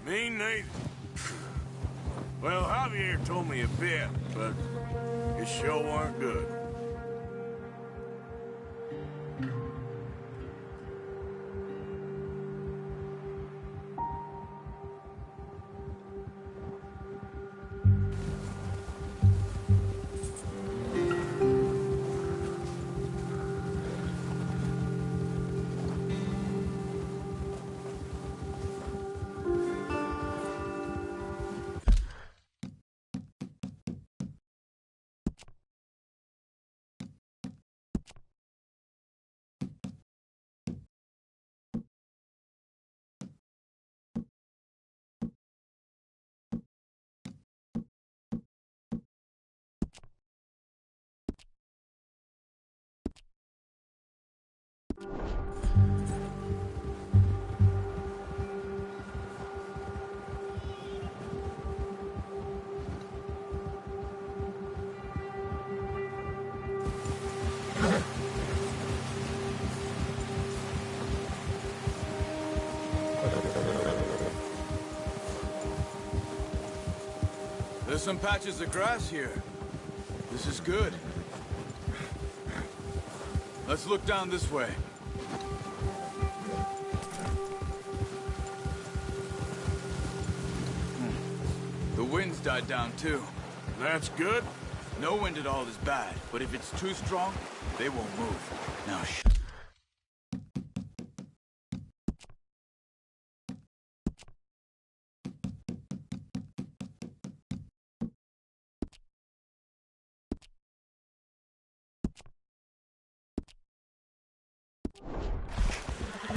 Me neither. Well, Javier told me a bit, but it sure weren't good. There's some patches of grass here. This is good. Let's look down this way. The wind's died down too. That's good. No wind at all is bad, but if it's too strong, they won't move. Now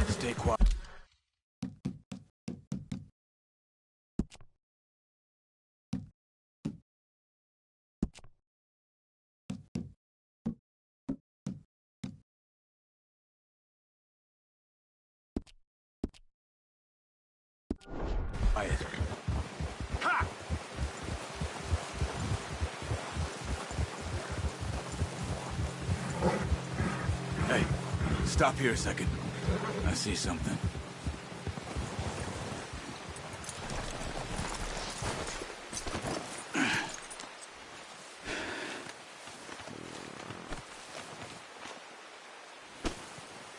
stay quiet. Quiet. Ha! Hey, stop here a second. I see something.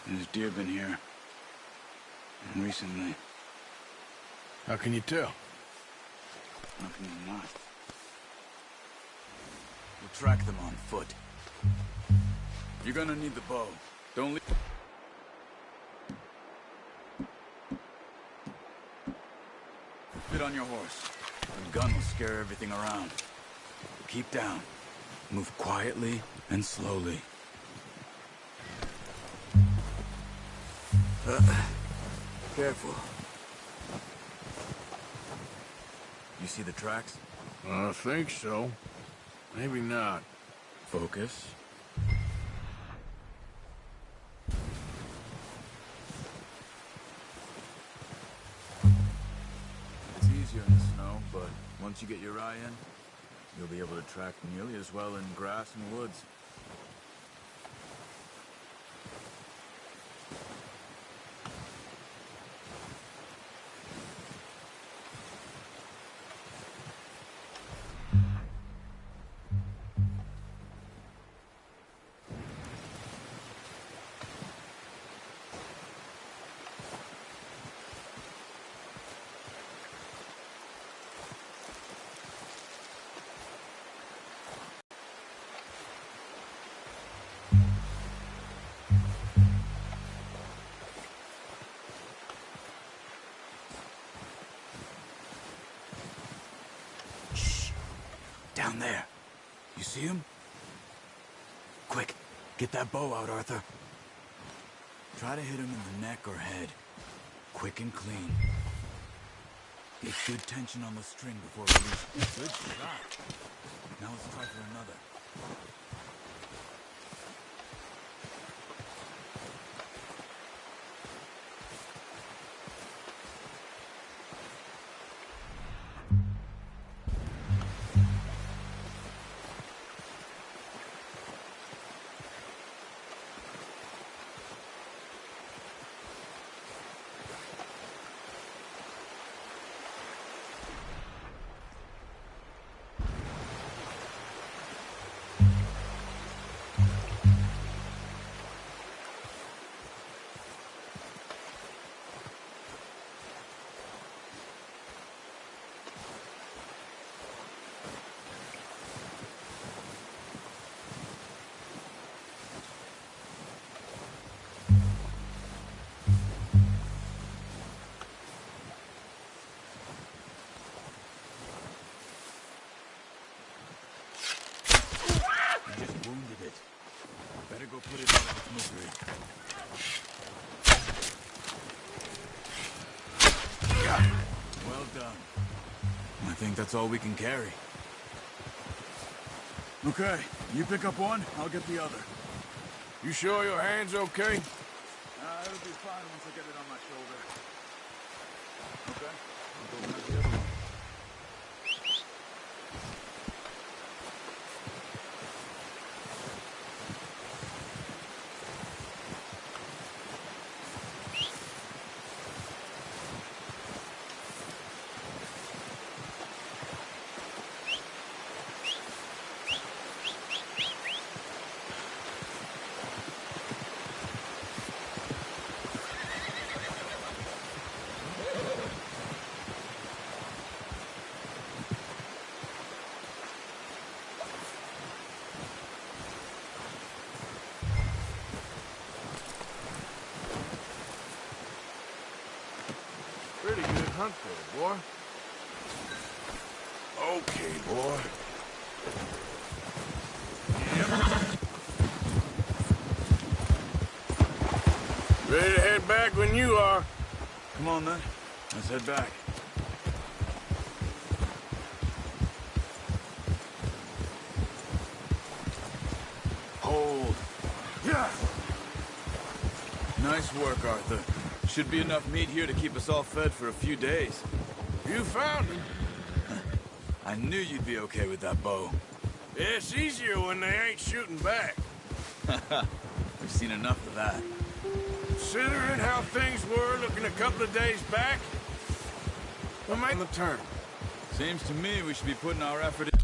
There's deer been here. Recently. How can you tell? How can you not? We'll track them on foot. You're gonna need the bow. Don't leave. Fit on your horse. The gun will scare everything around. Keep down. Move quietly and slowly. Careful. You see the tracks? I think so. Maybe not. Focus. It's easier in the snow, but once you get your eye in, you'll be able to track nearly as well in grass and woods. Down there. You see him? Quick, get that bow out, Arthur. Try to hit him in the neck or head. Quick and clean. Get good tension on the string before release. Good shot. Now let's try for another. Well done. I think that's all we can carry. Okay, you pick up one, I'll get the other. You sure your hand's okay? It'll be fine once I get it on my shoulder. Okay, I'll go grab the other one. Pretty good hunt there, boy. Okay, boy. Yep. Ready to head back when you are. Come on, then. Let's head back. Hold. Yeah. Nice work, Arthur. Should be enough meat here to keep us all fed for a few days. You found him. I knew you'd be okay with that bow. It's easier when they ain't shooting back. We've seen enough of that. Considering how things were looking a couple of days back, we're making the turn. Seems to me we should be putting our effort in.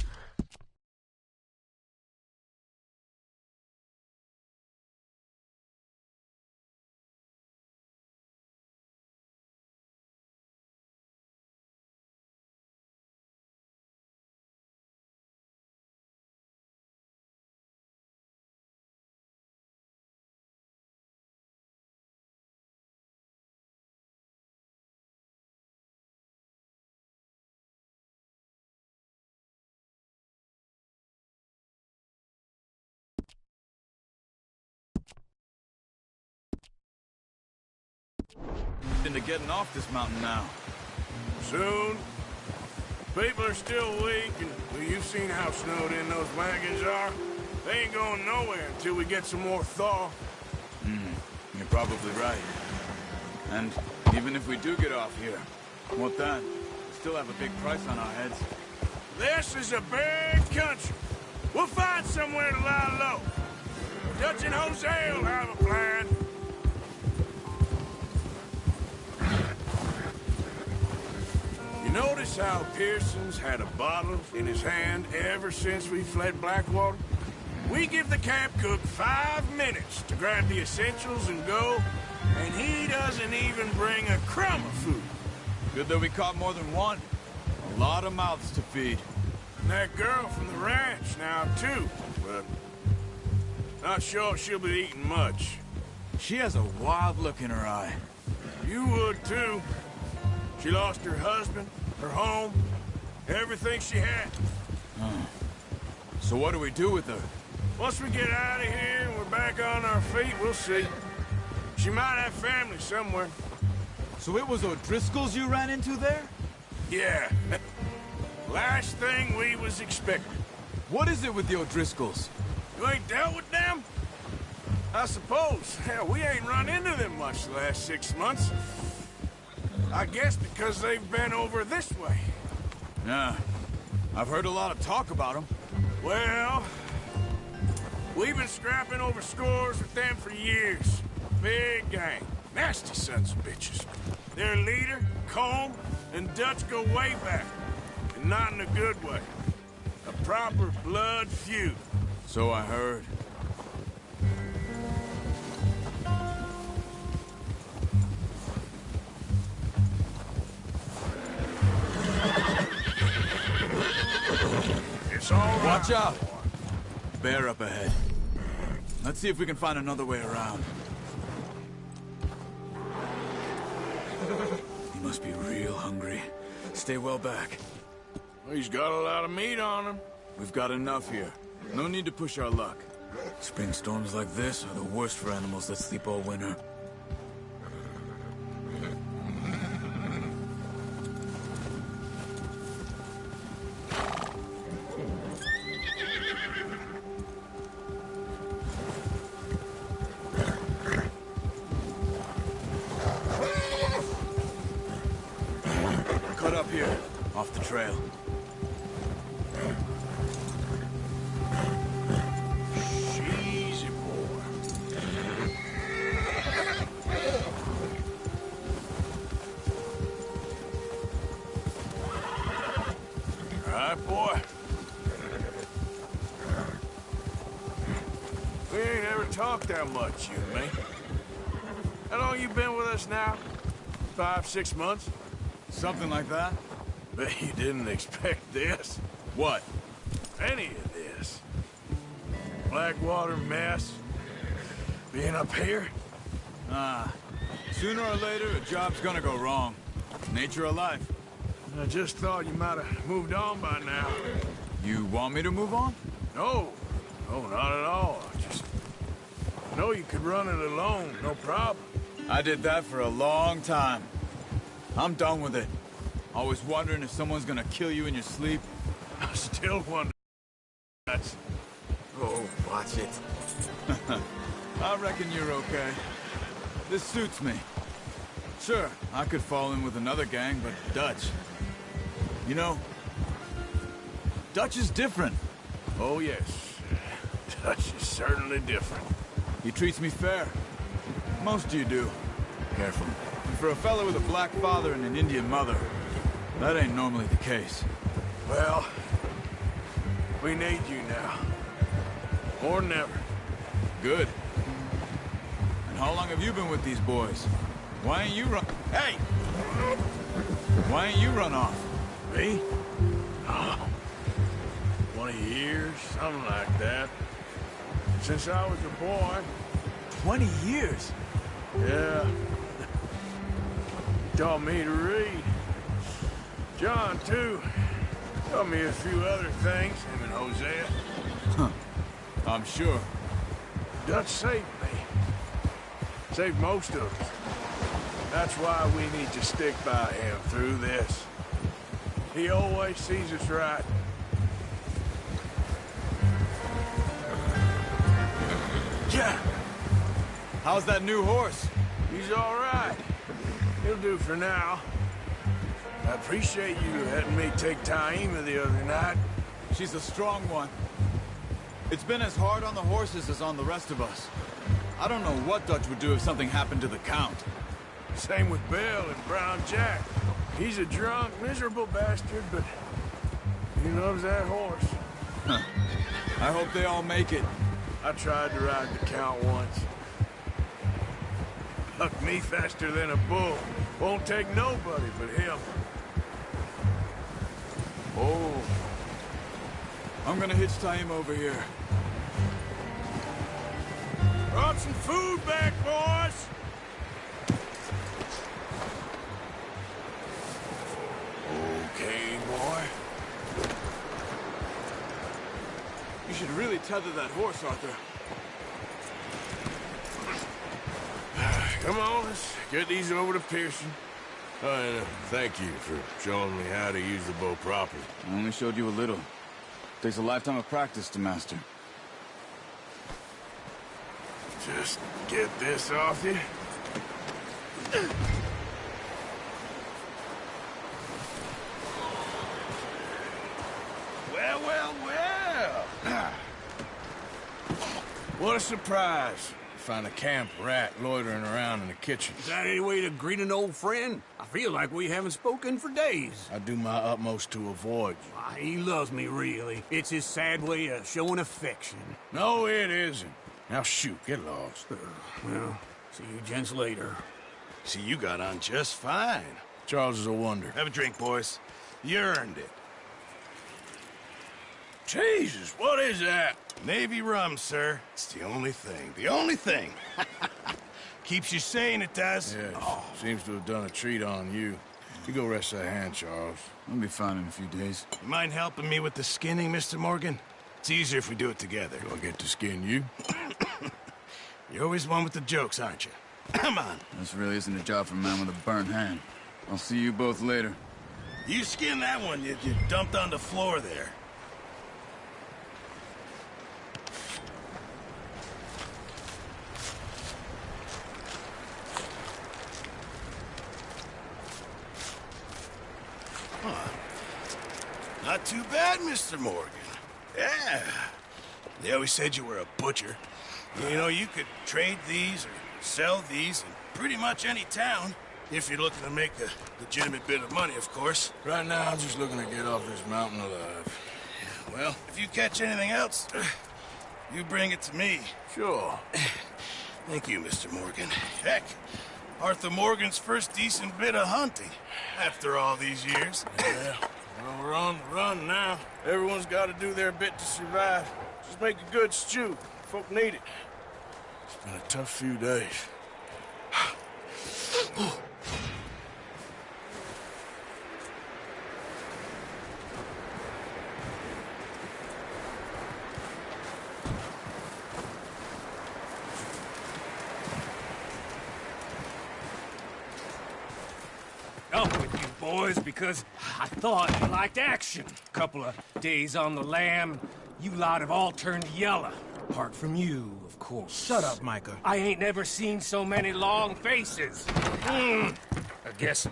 Into getting off this mountain now. Soon. People are still weak, and well, you've seen how snowed in those wagons are. They ain't going nowhere until we get some more thaw. You're probably right. And even if we do get off here, what then? We still have a big price on our heads. This is a big country. We'll find somewhere to lie low. Dutch and Hosea will have a plan. You notice how Pearson's had a bottle in his hand ever since we fled Blackwater? We give the camp cook 5 minutes to grab the essentials and go, and he doesn't even bring a crumb of food. Good that we caught more than one. A lot of mouths to feed. And that girl from the ranch now, too, but not sure she'll be eating much. She has a wild look in her eye. You would, too. She lost her husband, her home, everything she had. So what do we do with her? Once we get out of here and we're back on our feet, we'll see. She might have family somewhere. So it was O'Driscoll's you ran into there? Yeah. Last thing we was expecting. What is it with the O'Driscolls? You ain't dealt with them? I suppose. Hell, we ain't run into them much the last 6 months. I guess because they've been over this way. Yeah. I've heard a lot of talk about them. Well, we've been scrapping over scores with them for years. Big gang. Nasty sons of bitches. Their leader, Colm, and Dutch go way back. And not in a good way. A proper blood feud. So I heard. It's all right. Watch out! Bear up ahead. Let's see if we can find another way around. He must be real hungry. Stay well back. Well, he's got a lot of meat on him. We've got enough here. No need to push our luck. Spring storms like this are the worst for animals that sleep all winter. off the trail. Easy, boy. All right, boy. We ain't ever talked that much, you and me. How long you been with us now? 5, 6 months? Something like that? Bet you didn't expect this. What? Any of this. Blackwater mess. Being up here. Sooner or later, a job's gonna go wrong. Nature of life. I just thought you might have moved on by now. You want me to move on? No. No, not at all. I just know you could run it alone, no problem. I did that for a long time. I'm done with it. Always wondering if someone's gonna kill you in your sleep. I still wonder. That's... Oh, watch it. I reckon you're okay. This suits me. Sure, I could fall in with another gang, but Dutch... You know, Dutch is different. Oh, yes. Dutch is certainly different. He treats me fair. Most of you do. Careful. And for a fellow with a black father and an Indian mother, that ain't normally the case. Well, we need you now. More than ever. Good. And how long have you been with these boys? Why ain't you run... Hey! Why ain't you run off? Me? Oh, 20 years, something like that. Since I was a boy. 20 years? Yeah. Taught me to read. John, too. Taught me a few other things, him and Hosea. Huh. I'm sure. Dutch saved me. Saved most of us. That's why we need to stick by him through this. He always sees us right. Yeah. How's that new horse? He's all right. He'll do for now. I appreciate you letting me take Taima the other night. She's a strong one. It's been as hard on the horses as on the rest of us. I don't know what Dutch would do if something happened to the Count. Same with Bill and Brown Jack. He's a drunk, miserable bastard, but he loves that horse. Huh. I hope they all make it. I tried to ride the Count once. Hucked me faster than a bull. Won't take nobody but him. Oh. I'm gonna hitch Taima over here. Brought some food back, boys! Okay, boy. You should really tether that horse, Arthur. Come on, let's get these over to Pearson. And thank you for showing me how to use the bow properly. I only showed you a little. Takes a lifetime of practice to master. Just get this off you. Well, well, well. What a surprise. Find a camp rat loitering around in the kitchen. Is that any way to greet an old friend? I feel like we haven't spoken for days. I do my utmost to avoid you. Why, he loves me, really. It's his sad way of showing affection. No, it isn't. Now shoot, get lost. Well, see you gents later. See, you got on just fine. Charles is a wonder. Have a drink, boys. You earned it. Jesus, what is that? Navy rum, sir. It's the only thing. The only thing. Keeps you sane, it does. Yeah, seems to have done a treat on you. You go rest that hand, Charles. I'll be fine in a few days. You mind helping me with the skinning, Mr. Morgan? It's easier if we do it together. Do I get to skin you? You're always one with the jokes, aren't you? Come on. This really isn't a job for a man with a burnt hand. I'll see you both later. You skin that one you dumped on the floor there. Not too bad, Mr. Morgan. Yeah. They always said you were a butcher. You know, you could trade these or sell these in pretty much any town. If you're looking to make a legitimate bit of money, of course. Right now, I'm just looking to get off this mountain alive. Well, if you catch anything else, you bring it to me. Sure. Thank you, Mr. Morgan. Heck, Arthur Morgan's first decent bit of hunting after all these years. Yeah. Well, we're on the run now. Everyone's got to do their bit to survive. Just make a good stew. Folk need it. It's been a tough few days. Up with you boys because I thought you liked action. Couple of days on the lam, you lot have all turned yellow. Apart from you, of course. Shut up, Micah. I ain't never seen so many long faces. I guess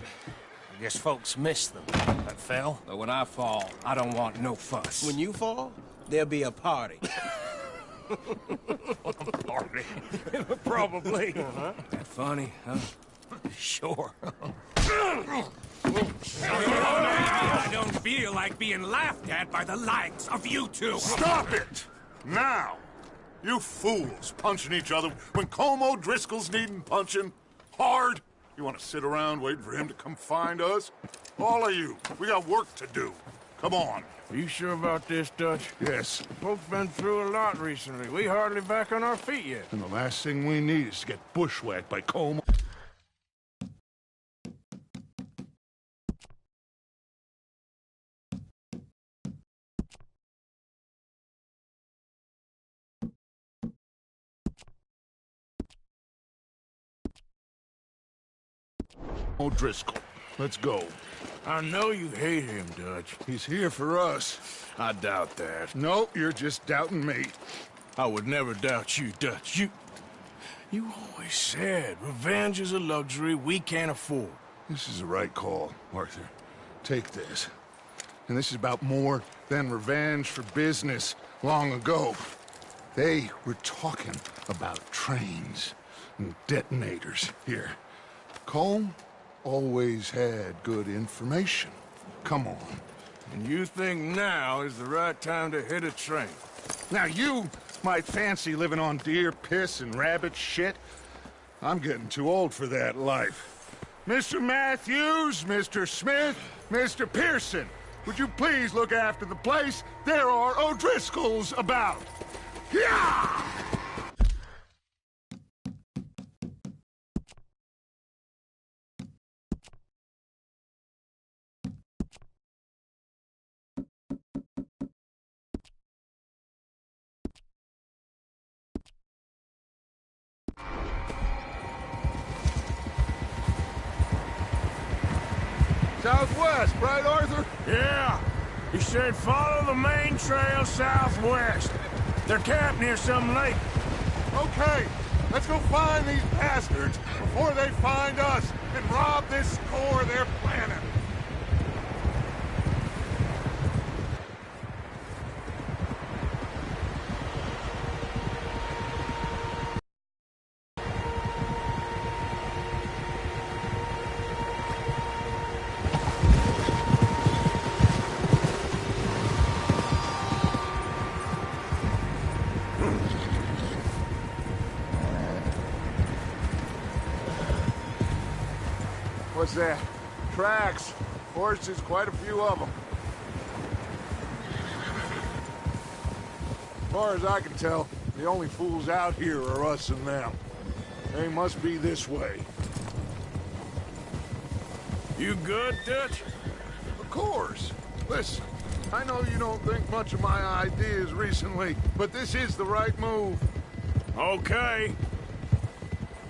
folks miss them. That fell. But when I fall, I don't want no fuss. When you fall, there'll be a party. Party. Probably. That funny, huh? Sure. I don't feel like being laughed at by the likes of you two. Stop it! Now! You fools punching each other when Colm O'Driscoll's needing punching. Hard! You want to sit around waiting for him to come find us? All of you, we got work to do. Come on. Are you sure about this, Dutch? Yes. Folks been through a lot recently. We hardly back on our feet yet. And the last thing we need is to get bushwhacked by Colm. O'Driscoll. Let's go. I know you hate him, Dutch. He's here for us. I doubt that. No, you're just doubting me. I would never doubt you, Dutch. You always said revenge is a luxury we can't afford. This is the right call, Arthur. Take this. And this is about more than revenge for business long ago. They were talking about trains and detonators here. Colm always had good information. Come on. And you think now is the right time to hit a train? Now you might fancy living on deer piss and rabbit shit. I'm getting too old for that life. Mr. Matthews, Mr. Smith, Mr. Pearson, would you please look after the place? There are O'Driscolls about. Yeah! Southwest, right, Arthur? Yeah. He said follow the main trail southwest. They're camped near some lake. Okay, let's go find these bastards before they find us and rob this core they're planning. What's that? Tracks. Horses, quite a few of them. As far as I can tell, the only fools out here are us and them. They must be this way. You good, Dutch? Of course. Listen, I know you don't think much of my ideas recently, but this is the right move. Okay.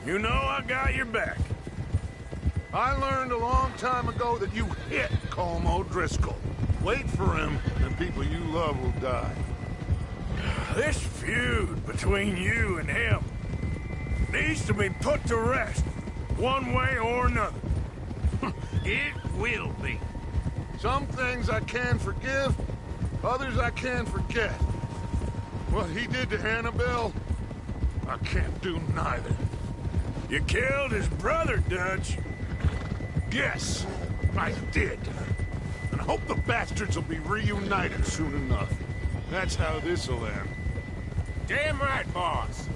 You know I got your back. I learned a long time ago that you hit Colm O'Driscoll. Wait for him, and people you love will die. This feud between you and him needs to be put to rest, one way or another. It will be. Some things I can forgive, others I can't forget. What he did to Annabelle, I can't do neither. You killed his brother, Dutch. Yes, I did. And I hope the bastards will be reunited soon enough. That's how this'll end. Damn right, boss.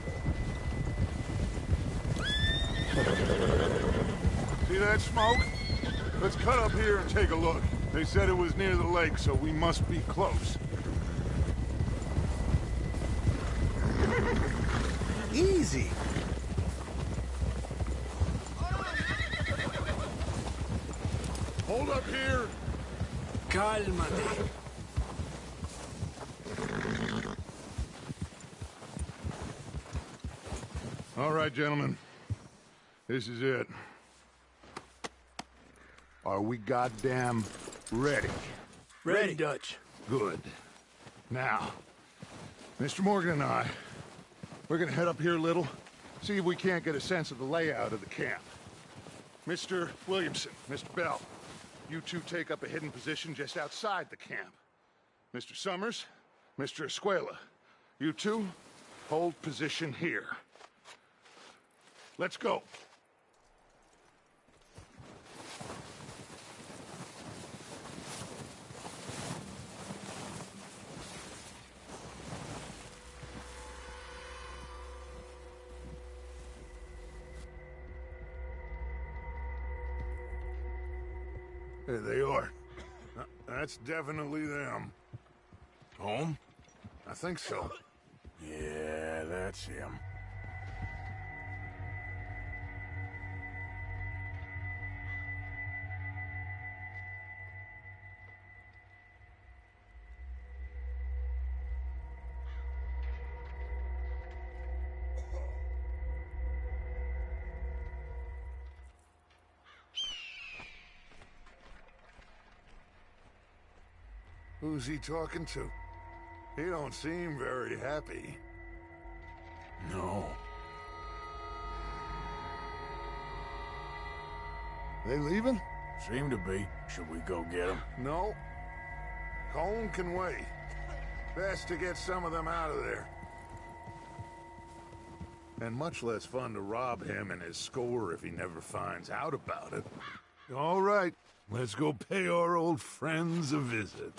See that smoke? Let's cut up here and take a look. They said it was near the lake, so we must be close. Easy. Hold up here. Cálmate. All right, gentlemen. This is it. Are we goddamn ready? Ready, Dutch. Good. Now, Mr. Morgan and I, we're gonna head up here a little, see if we can't get a sense of the layout of the camp. Mr. Williamson, Mr. Bell, you two take up a hidden position just outside the camp. Mr. Summers, Mr. Escuela, you two hold position here. Let's go. There they are. That's definitely them. Home? I think so. Yeah, that's him. Who's he talking to? He don't seem very happy. No. They leaving? Seem to be. Should we go get him? No. Colm can wait. Best to get some of them out of there. And much less fun to rob him and his score if he never finds out about it. All right, let's go pay our old friends a visit.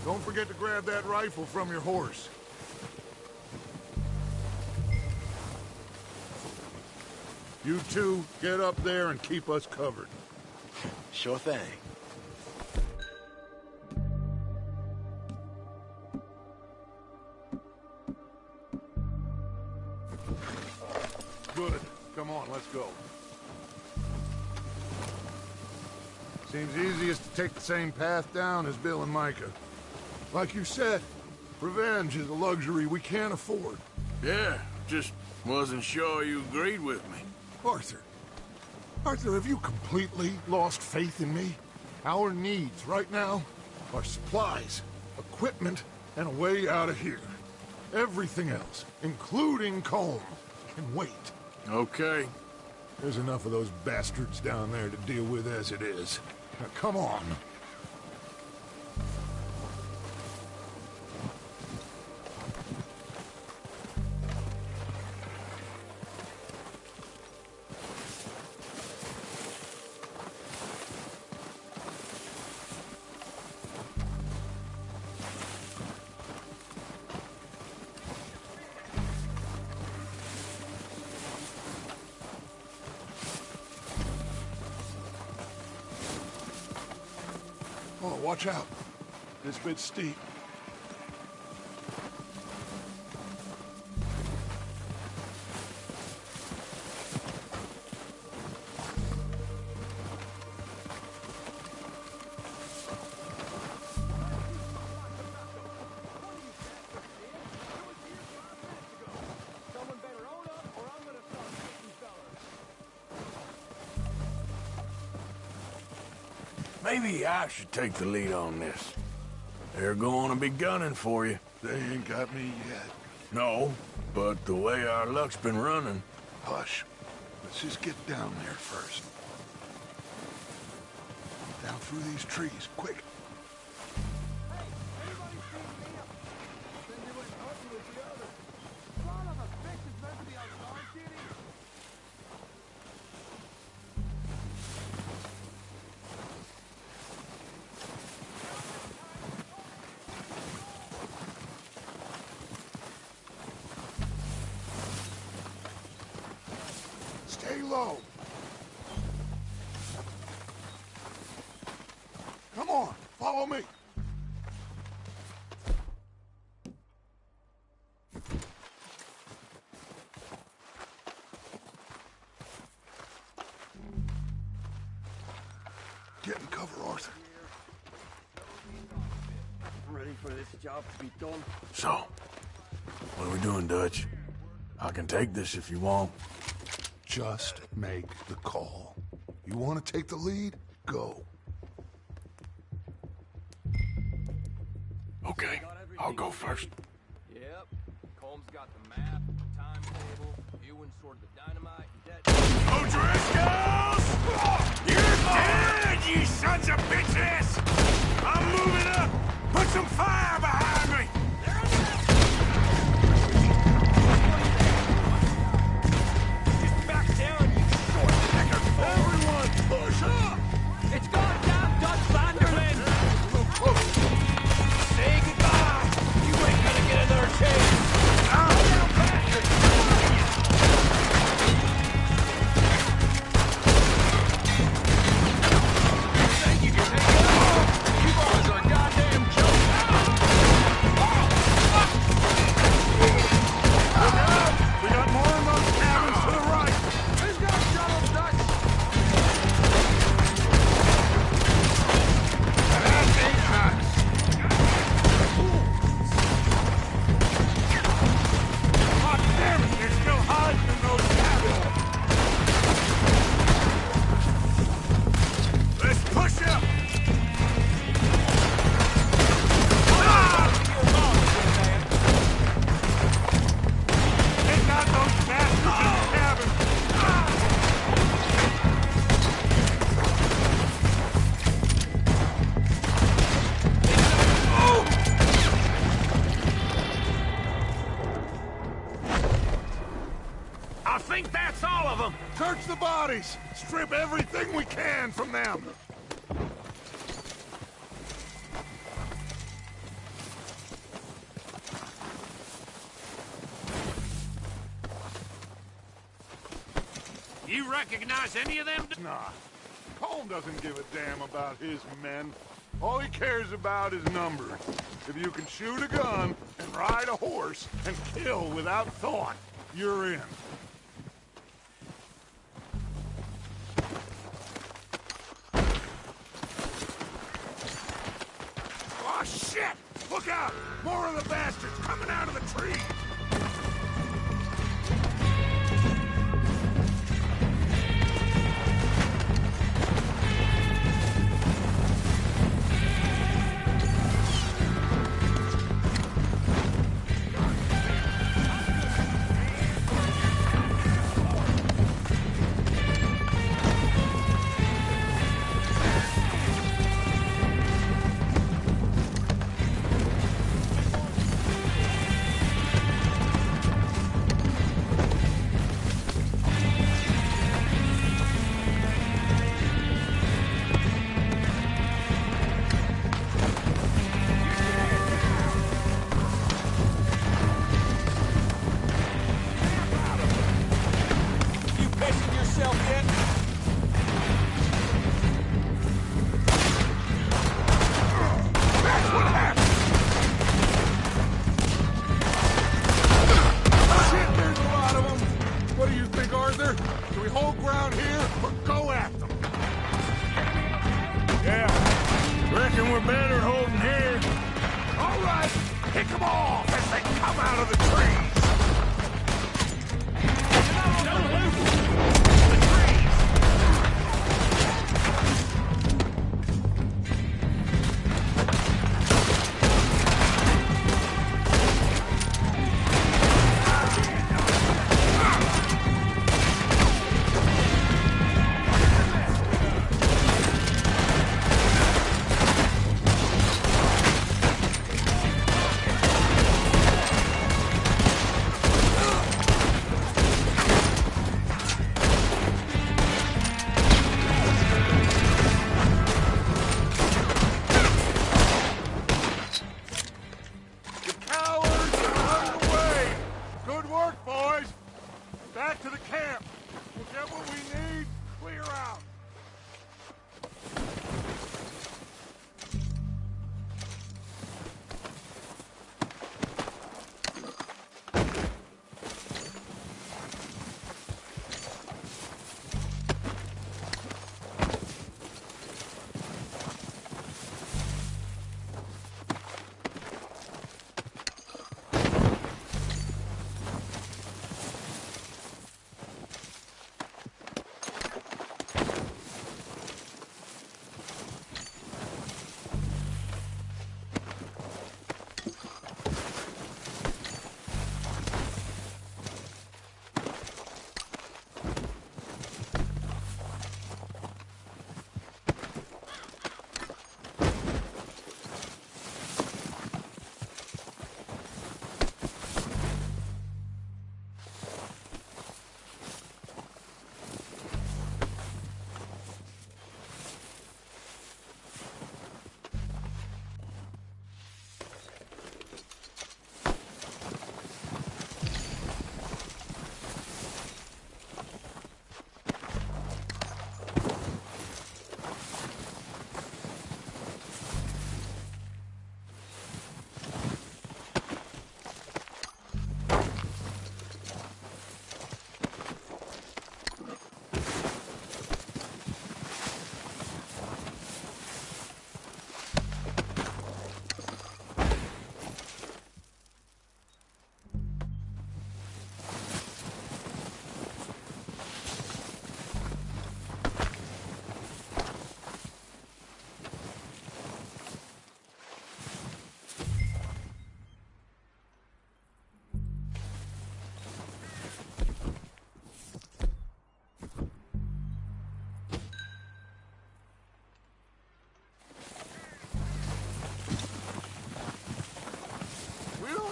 Don't forget to grab that rifle from your horse. You two, get up there and keep us covered. Sure thing. Good. Come on, let's go. Seems easiest to take the same path down as Bill and Micah. Like you said, revenge is a luxury we can't afford. Yeah, just wasn't sure you agreed with me. Arthur. Arthur, have you completely lost faith in me? Our needs right now are supplies, equipment, and a way out of here. Everything else, including Colm, can wait. Okay. There's enough of those bastards down there to deal with as it is. Now, come on. Oh, watch out. This bit's steep. Maybe I should take the lead on this. They're going to be gunning for you. They ain't got me yet. No, But the way our luck's been running... Hush. Let's just get down there first. Down through these trees, quick. Stay low. Come on, follow me. Get in cover, Arthur. I'm ready for this job to be done. So, what are we doing, Dutch? I can take this if you want. Just make the call. You want to take the lead? Go. Okay, I'll go first. Yep. Combs got the map, timetable, Ewan sorted the dynamite, and that... O'Driscolls! You're dead, you sons of bitches! I'm moving up! Put some fire behind me! Just back down, you short-necker fool! Everyone, push up! It's goddamn Dutch Vanderlyn! Say goodbye! You ain't gonna get another chance! Down, bastard! Think you can take it off? You boys are a goddamn joke! We got more in those cabins to the right! Who's got trouble, Dutch? That's 8 times! God damn it, they're still hiding in those cabins! Let's push up! Take out those bastards in the cabin! I think that's all of them! Search the bodies! Strip everything we can from them! You recognize any of them? Nah. Colm doesn't give a damn about his men. All he cares about is numbers. If you can shoot a gun and ride a horse and kill without thought, you're in. Oh, shit! Look out! More of the bastards coming out of the tree! Back to the camp. We'll get what we need. Clear out.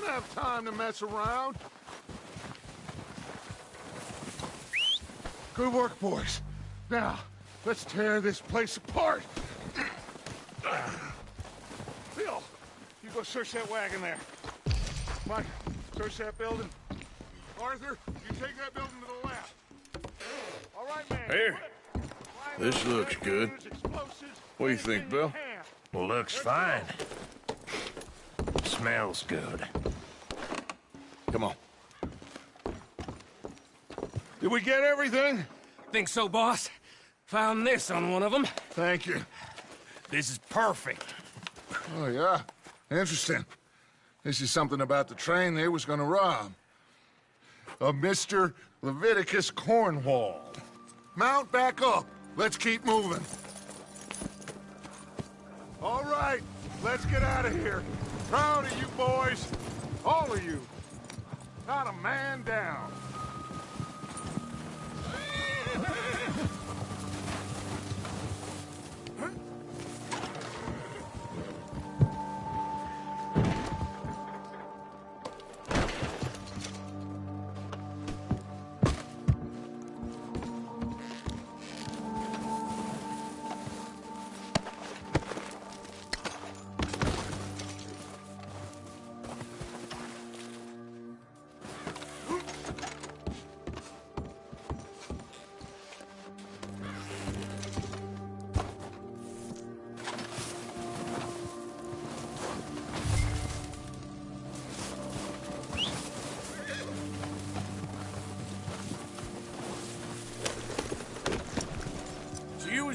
Have time to mess around. Good work, boys. Now, let's tear this place apart. Bill, you go search that wagon there. Mike, search that building. Arthur, you take that building to the left. All right, man. Here. This looks good. What do you think, Bill? Well, looks fine. Smells good. Come on. Did we get everything? Think so, boss? Found this on one of them. Thank you. This is perfect. Oh, yeah? Interesting. This is something about the train they was gonna rob. A Mr. Leviticus Cornwall. Mount back up. Let's keep moving. All right, let's get out of here. Proud of you boys. All of you. Not a man down.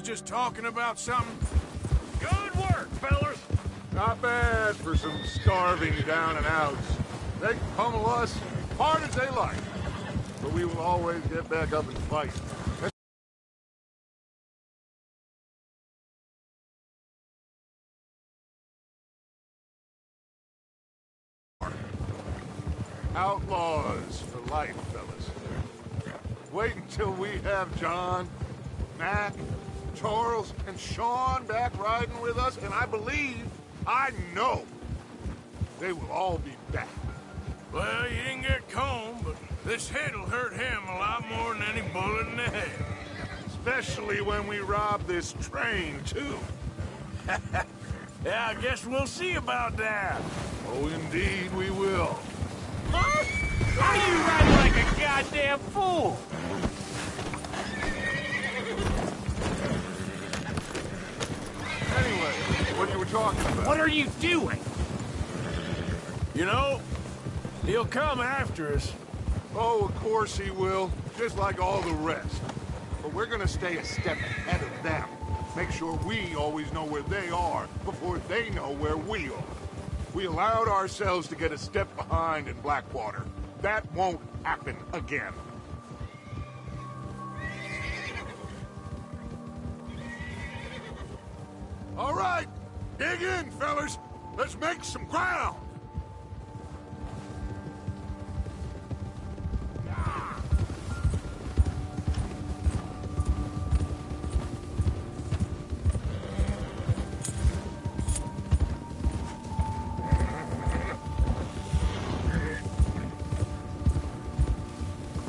Just talking about something? Good work, fellas. Not bad for some starving down and outs. They can pummel us hard as they like, but we will always get back up and fight. Outlaws for life, fellas. Wait until we have John, Mac, Charles, and Sean back riding with us, and I know, they will all be back. Well, you didn't get Colm, but this hit'll hurt him a lot more than any bullet in the head. Especially when we rob this train, too. Yeah, I guess we'll see about that. Oh, indeed we will. Huh? How you riding like a goddamn fool! Anyway, what you were talking about? What are you doing? You know, he'll come after us. Oh, of course he will, just like all the rest. But we're gonna stay a step ahead of them. Make sure we always know where they are before they know where we are. We allowed ourselves to get a step behind in Blackwater. That won't happen again. All right, dig in, fellas. Let's make some ground.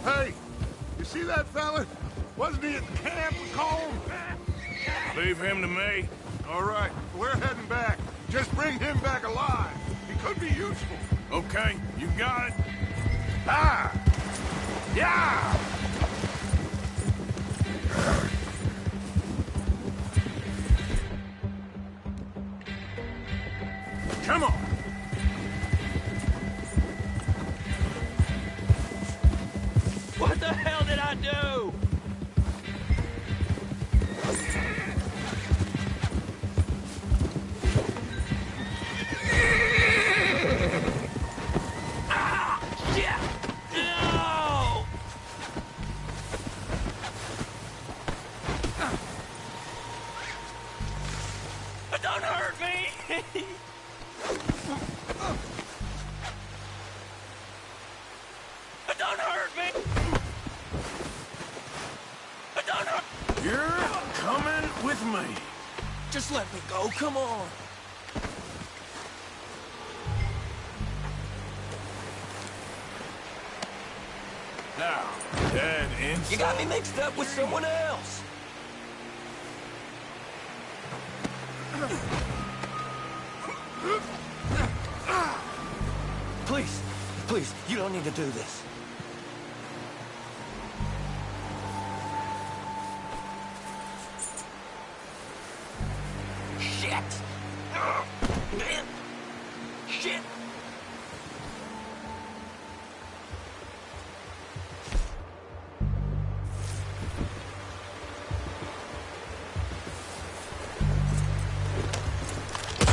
Hey, you see that fella? Wasn't he at the camp with Colm? Leave him to me. All right, we're heading back. Just bring him back alive. He could be useful. Okay, you got it. Ah! Yeah! Come on. What the hell did I do? Shit! No! Don't hurt me! Don't hurt me! Don't hurt! You're coming with me. Just let me go, come on! Now, dead inside. You got me mixed up with someone else! Please, please, you don't need to do this. Shit! Man! Shit!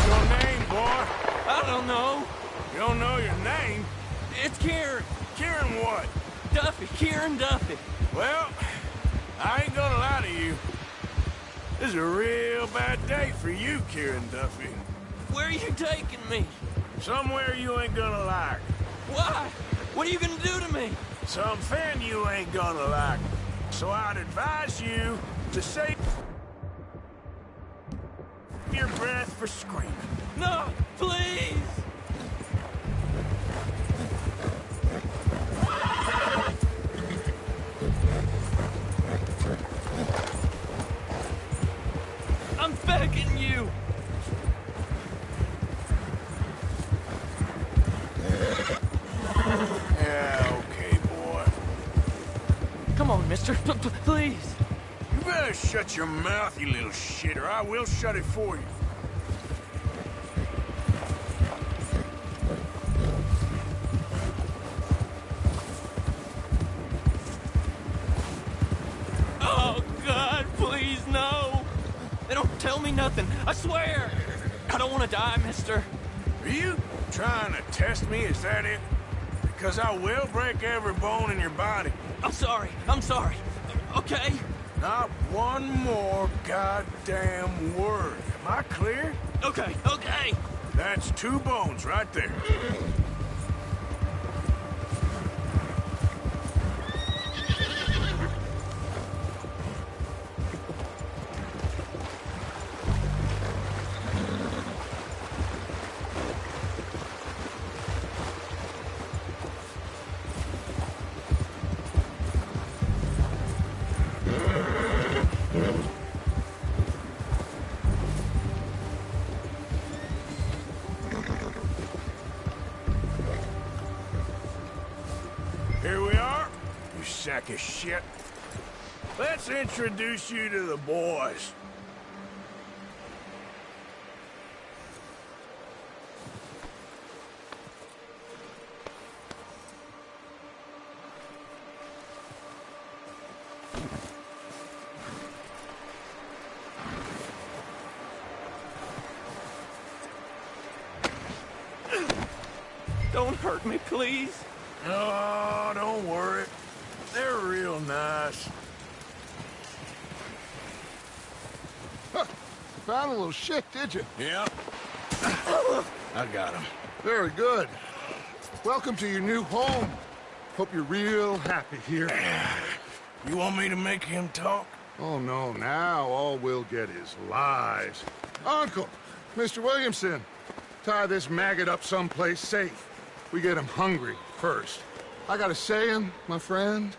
Your name, boy? I don't know. You don't know your name? It's Kieran. Kieran what? Duffy. Kieran Duffy. Well, I ain't gonna lie to you. This is a real bad day for you, Kieran Duffy. Where are you taking me? Somewhere you ain't gonna like. Why? What are you gonna do to me? Something you ain't gonna like. So I'd advise you to save your breath for screaming. No, please! I'm begging you! Yeah, okay, boy. Come on, mister. Please! You better shut your mouth, you little shit, or I will shut it for you. Oh, God, please, no! They don't tell me nothing, I swear! I don't want to die, mister. Are you trying to test me? Is that it? Because I will break every bone in your body. I'm sorry, okay? Not one more goddamn word. Am I clear? Okay. That's 2 bones right there. you sack of shit. Let's introduce you to the boys. Don't hurt me, please. Oh, don't worry. They're real nice. Huh. Found a little shit, did you? Yeah. I got him. Very good. Welcome to your new home. Hope you're real happy here. You want me to make him talk? Oh, no, now all we'll get is lies. Uncle, Mr. Williamson, tie this maggot up someplace safe. We get him hungry first. I got a saying, my friend.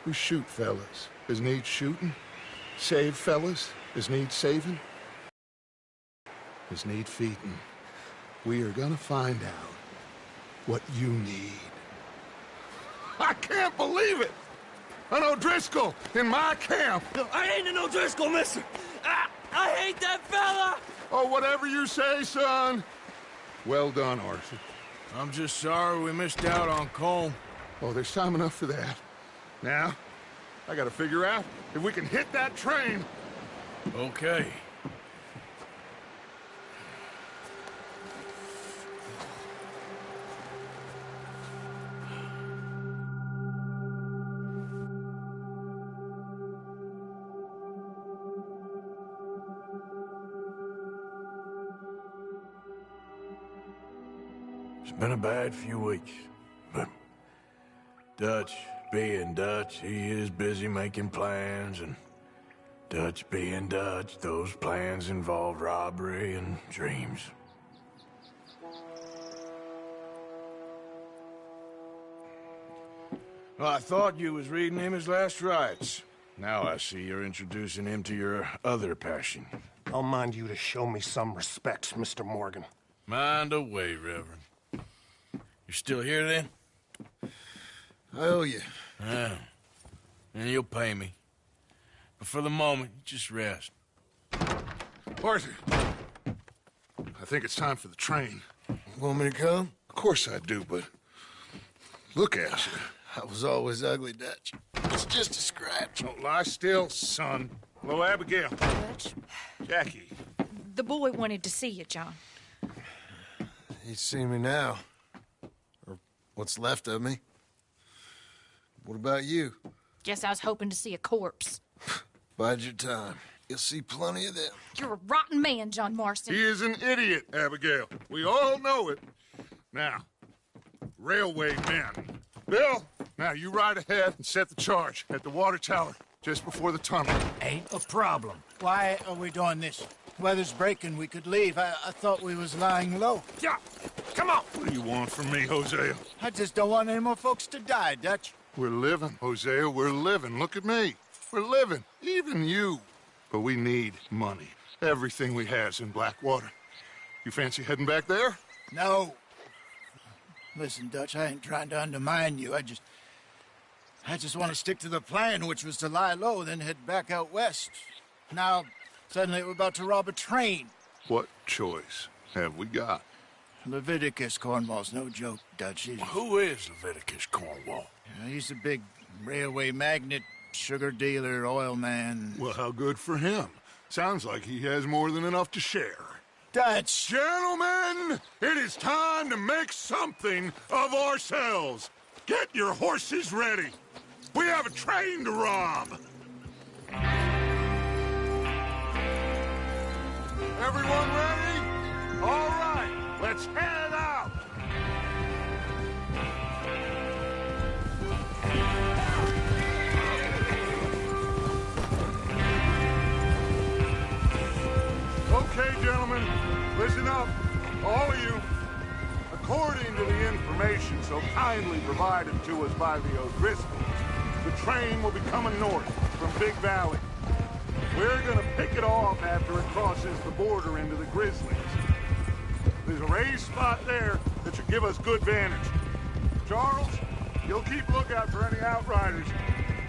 We shoot fellas as need shooting. Save fellas as need saving. As need feeding. We are gonna find out what you need. I can't believe it! An O'Driscoll in my camp! No, I ain't an O'Driscoll, mister! I hate that fella! Oh, whatever you say, son. Well done, Arthur. I'm just sorry we missed out on Colm. Oh, there's time enough for that. Now, I gotta figure out if we can hit that train. Okay. It's been a bad few weeks, but Dutch being Dutch, he is busy making plans, and Dutch being Dutch, those plans involve robbery and dreams. Well, I thought you was reading him his last rites. Now I see you're introducing him to your other passion. I'll mind you to show me some respect, Mr. Morgan. Mind away, Reverend. You're still here, then? I owe you. Yeah. And you'll pay me. But for the moment, just rest. Arthur, I think it's time for the train. Want me to come? Of course I do, but look at you. I was always ugly, Dutch. It's just a scratch. Don't lie still, son. Hello, Abigail. Dutch, Jackie. the boy wanted to see you, John. He's seen me now. Or what's left of me. What about you? Guess I was hoping to see a corpse. Bide your time. You'll see plenty of them. You're a rotten man, John Marston. He is an idiot, Abigail. We all know it. Now, railway men. Bill, now you ride ahead and set the charge at the water tower just before the tunnel. Ain't a problem. Why are we doing this? Weather's breaking. We could leave. I thought we was lying low. Yeah, come on. What do you want from me, Hosea? I just don't want any more folks to die, Dutch. We're living, Hosea. We're living. Look at me. We're living. Even you. But we need money. Everything we has in Blackwater. You fancy heading back there? No. Listen, Dutch, I ain't trying to undermine you. I just want to stick to the plan, which was to lie low, then head back out west. Now, suddenly we're about to rob a train. What choice have we got? Leviticus Cornwall's no joke, Dutch. Who is Leviticus Cornwall? He's a big railway magnate, sugar dealer, oil man. Well, how good for him. Sounds like he has more than enough to share. Dutch! Gentlemen, it is time to make something of ourselves. Get your horses ready. We have a train to rob. Everyone ready? All right, let's head out. Okay, gentlemen, listen up, all of you. According to the information so kindly provided to us by the O'Driscolls, the train will be coming north from Big Valley. We're gonna pick it off after it crosses the border into the Grizzlies. There's a raised spot there that should give us good vantage. Charles, You'll keep lookout for any outriders.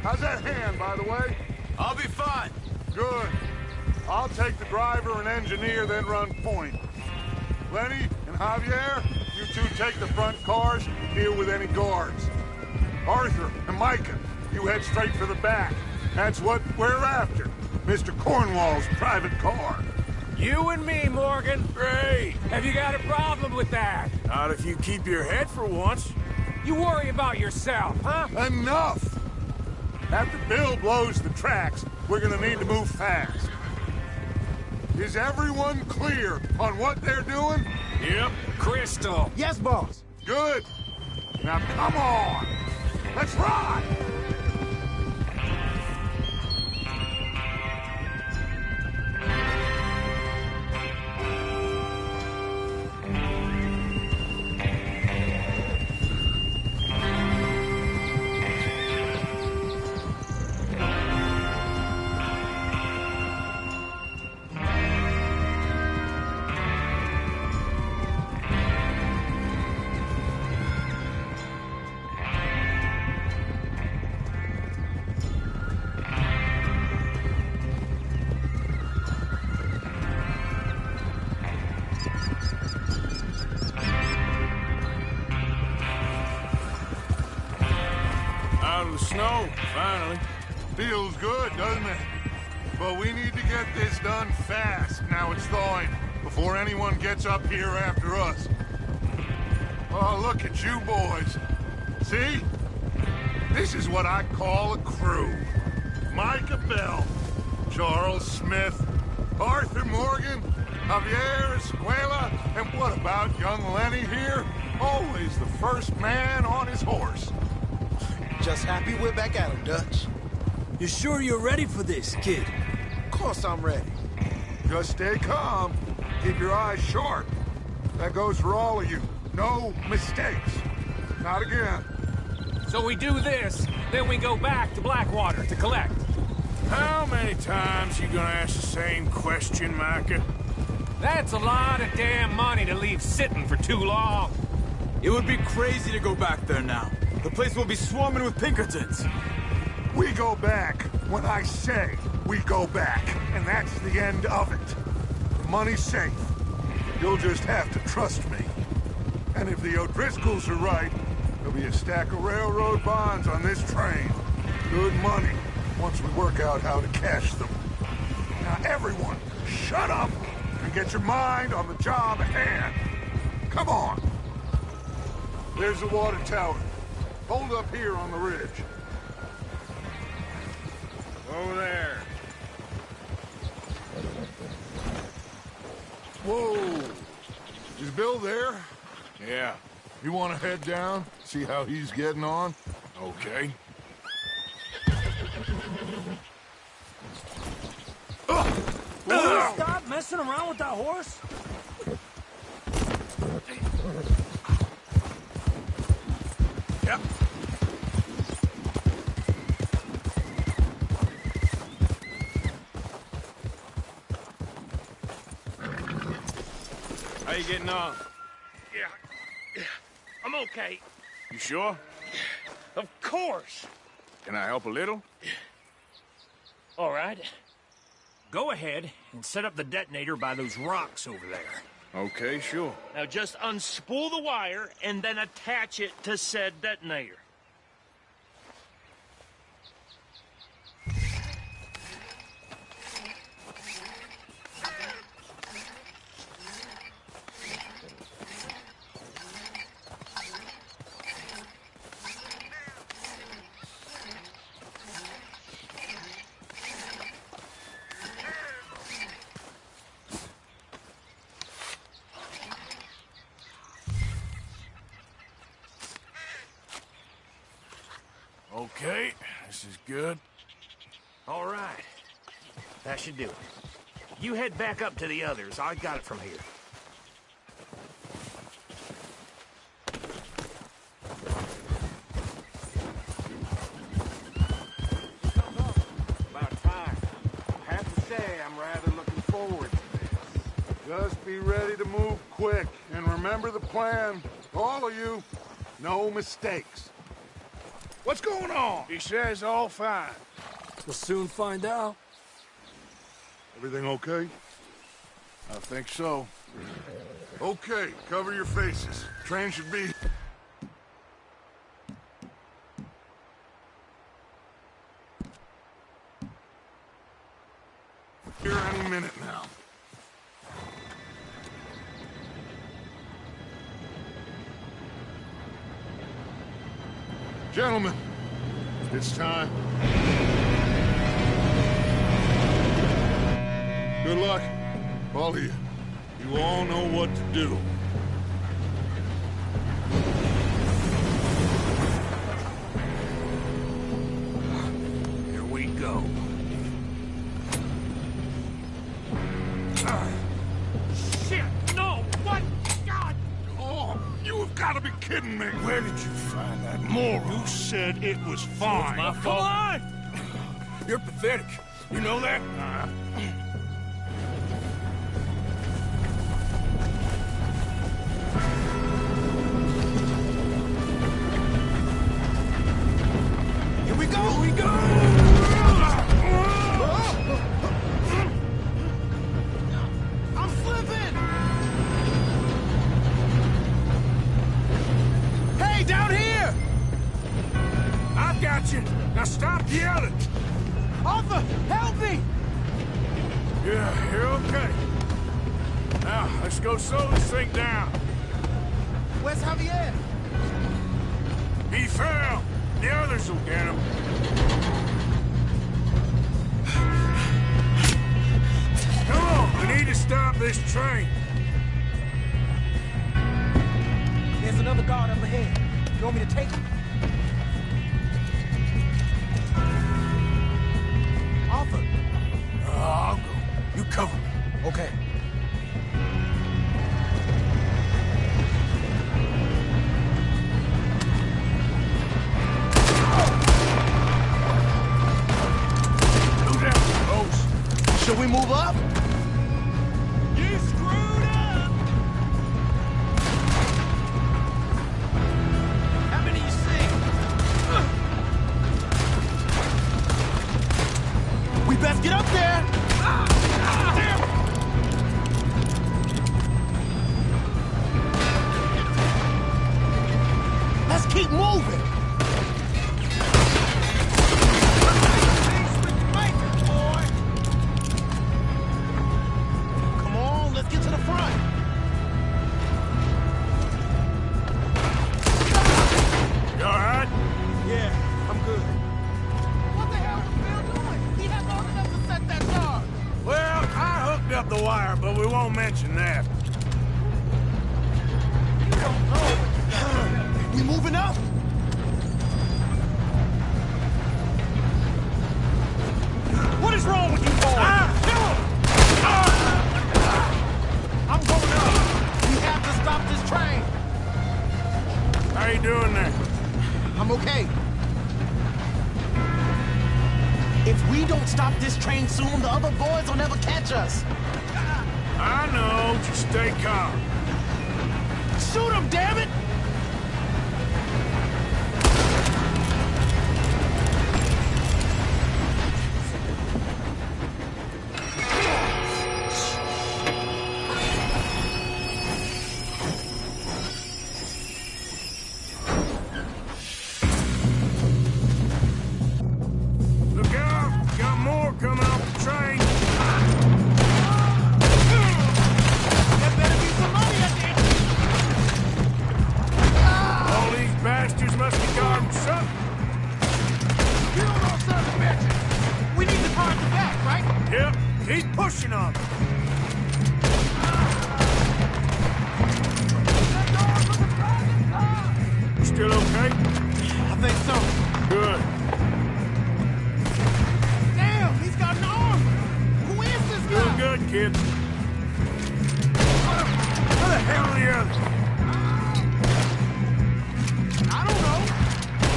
How's that hand, by the way? I'll be fine. Good. I'll take the driver and engineer, then run point. Lenny and Javier, you two take the front cars, deal with any guards. Arthur and Micah, you head straight for the back. That's what we're after. Mr. Cornwall's private car. You and me, Morgan. Great. Have you got a problem with that? Not if you keep your head for once. You worry about yourself, huh? Enough! After Bill blows the tracks, we're gonna need to move fast. Is everyone clear on what they're doing? Yep. Crystal. Yes, boss. Good. Now come on! Let's ride! Out of the snow, finally. Feels good, doesn't it? But we need to get this done fast, now it's thawing, before anyone gets up here after us. Oh, look at you boys. See? This is what I call a crew. Micah Bell, Charles Smith, Arthur Morgan, Javier Escuela, and what about young Lenny here? Always the first man on his horse. Just happy we're back at him, Dutch. You sure you're ready for this, kid? Of course I'm ready. Just stay calm. Keep your eyes sharp. That goes for all of you. No mistakes. Not again. So we do this, then we go back to Blackwater to collect. How many times you gonna ask the same question, Micah? That's a lot of damn money to leave sitting for too long. It would be crazy to go back there now. The place will be swarming with Pinkertons. We go back when I say we go back, and that's the end of it. The money's safe. You'll just have to trust me. And if the O'Driscolls are right, there'll be a stack of railroad bonds on this train. Good money, once we work out how to cash them. Now everyone, shut up and get your mind on the job at hand. Come on. There's the water tower. Hold up here on the ridge. Over there. Whoa! Is Bill there? Yeah. You want to head down, see how he's getting on? Okay. Will you stop messing around with that horse? Yep. How you getting on? Yeah. I'm okay. You sure? Of course. Can I help a little? All right. Go ahead and set up the detonator by those rocks over there. Okay, sure. Now just unspool the wire and then attach it to said detonator. Okay, this is good. All right. That should do it. You head back up to the others. I got it from here. About time. I have to say, I'm rather looking forward to this. Just be ready to move quick, and remember the plan. All of you, no mistakes. What's going on? He says all fine. We'll soon find out. Everything okay? I think so. Okay, cover your faces. Train should be... here any minute now. Gentlemen, it's time. Good luck, all of you. You all know what to do. Here we go. Shit! No! What? God! Oh, you have got to be kidding me. Where did you find that moron? You said it was fine. My fault. Come on! You're pathetic. You know that? Here we go! Here we go! I'm slipping! Hey, down here! I've got you. Now stop yelling. Arthur, help me! Yeah, you're okay. Now, let's go slow this thing down. Where's Javier? He fell. The others will get him. Come on, we need to stop this train. There's another guard up ahead. You want me to take him? Arthur. I'll go. You cover me. Okay. Go down close. Shall we move up? You screwed up! How many you see? We best get up there! Let's keep moving! Come on, let's get to the front! You alright? Yeah, I'm good. What the hell was Bill doing? He had long enough to set that charge! Well, I hooked up the wire, but we won't mention that. You don't know what you got. We moving up? What is wrong with you boys? I'm going up. We have to stop this train. How you doing there? I'm okay. If we don't stop this train soon, the other boys will never catch us. I know. Just stay calm. Shoot them, damn it! Look out! Got more coming off the train. There better be some money up there. All these bastards must be guarding something. You don't know son of a bitch. We need the car at the back, right? Yep, keep pushing on them. You still okay? I think so. Good. Damn, he's got an arm. Who is this guy? Doing good, kid. Where the hell are the others? I don't know.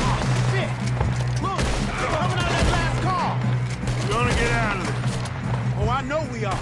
Oh, shit. Look, they're coming out of that last car. We're gonna get out of this. Oh, I know we are.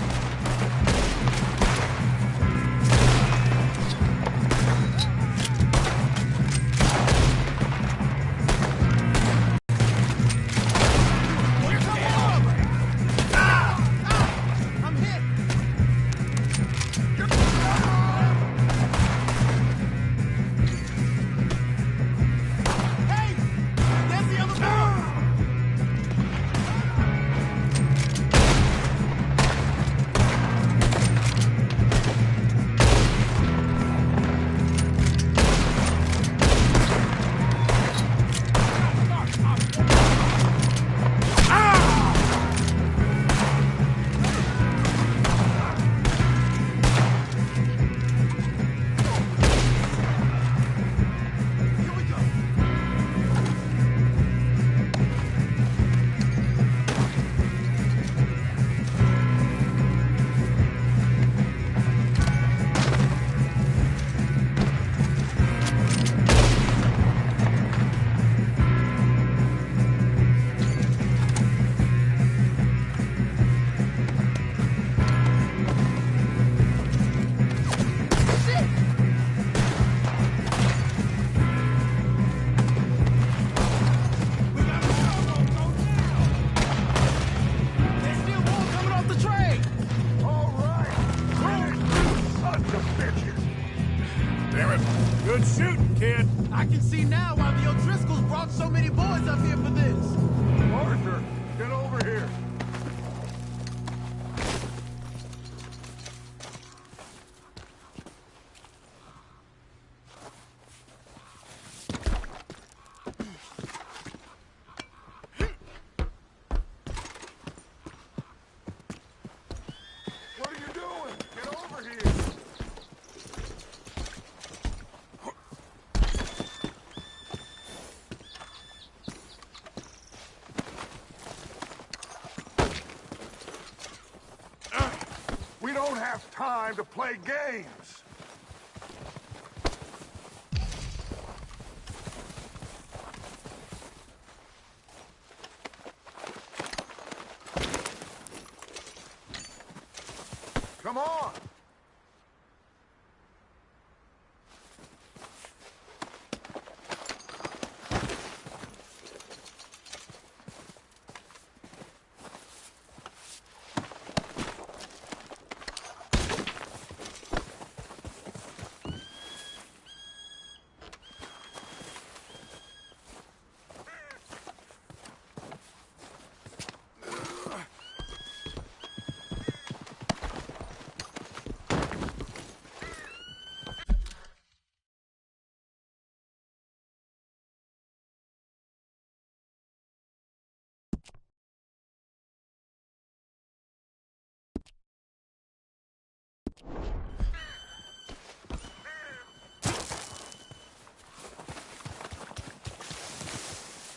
have time to play games. Come on!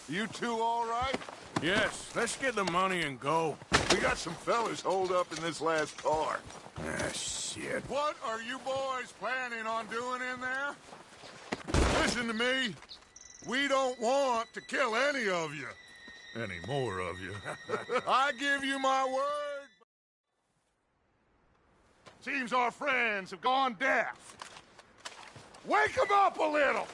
You two all right? Yes, let's get the money and go. We got some fellas holed up in this last car. Ah, shit. What are you boys planning on doing in there? Listen to me. We don't want to kill any of you. Any more of you. I give you my word. Seems our friends have gone deaf. Wake them up a little!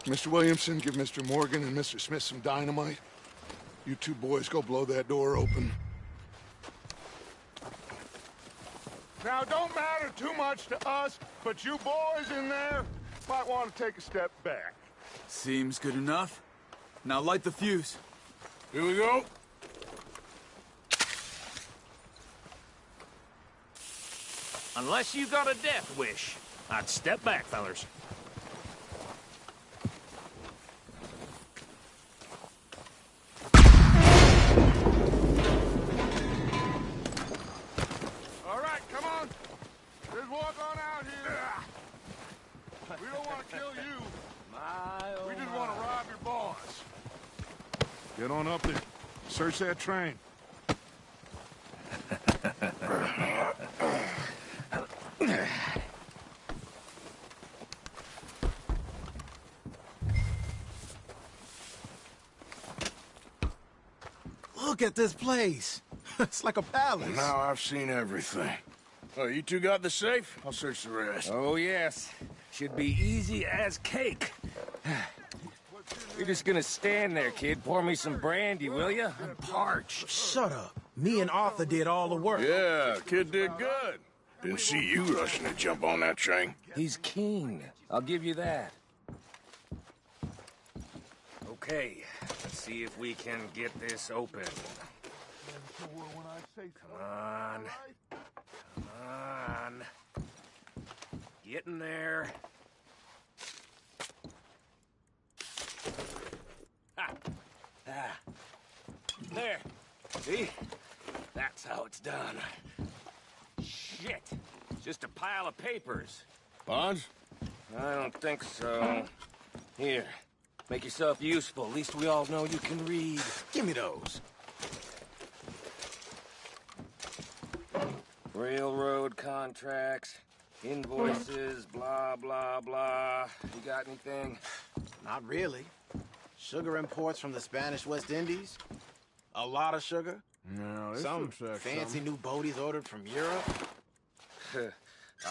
Mr. Williamson, give Mr. Morgan and Mr. Smith some dynamite. You two boys go blow that door open. Now, don't matter too much to us, but you boys in there might want to take a step back. Seems good enough. Now light the fuse. Here we go. Unless you got a death wish, I'd step back, fellers. All right, come on. Just walk on out here. We don't want to kill you. We just want to rob your boss. Get on up there. Search that train. Look at this place. It's like a palace. Now I've seen everything. Oh, you two got the safe? I'll search the rest. Oh, yes. Should be easy as cake. You're just gonna stand there, kid. Pour me some brandy, will you? I'm parched. Shut up. Me and Arthur did all the work. Yeah, kid did good. Didn't see you rushing to jump on that train. He's keen. I'll give you that. Okay, let's see if we can get this open. Come on. Come on. Get in there. Ha! Ah. There. See? That's how it's done. Shit. Just a pile of papers. Bonds? I don't think so. Here. Make yourself useful. At least we all know you can read. Give me those. Railroad contracts, invoices, blah, blah, blah. You got anything? Not really. Sugar imports from the Spanish West Indies. A lot of sugar. No, Some fancy new boat he's ordered from Europe.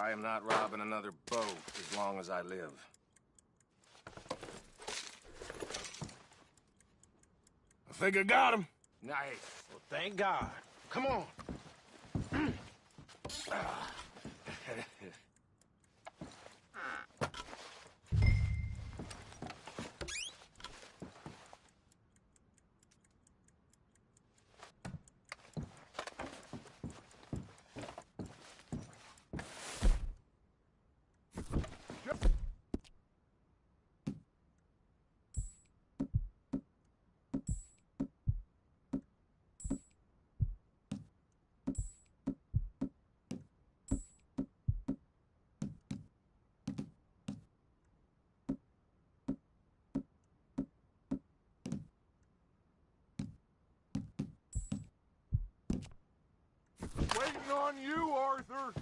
I am not robbing another boat as long as I live. I think I got him. Nice. Well, thank God. Come on. on you, Arthur!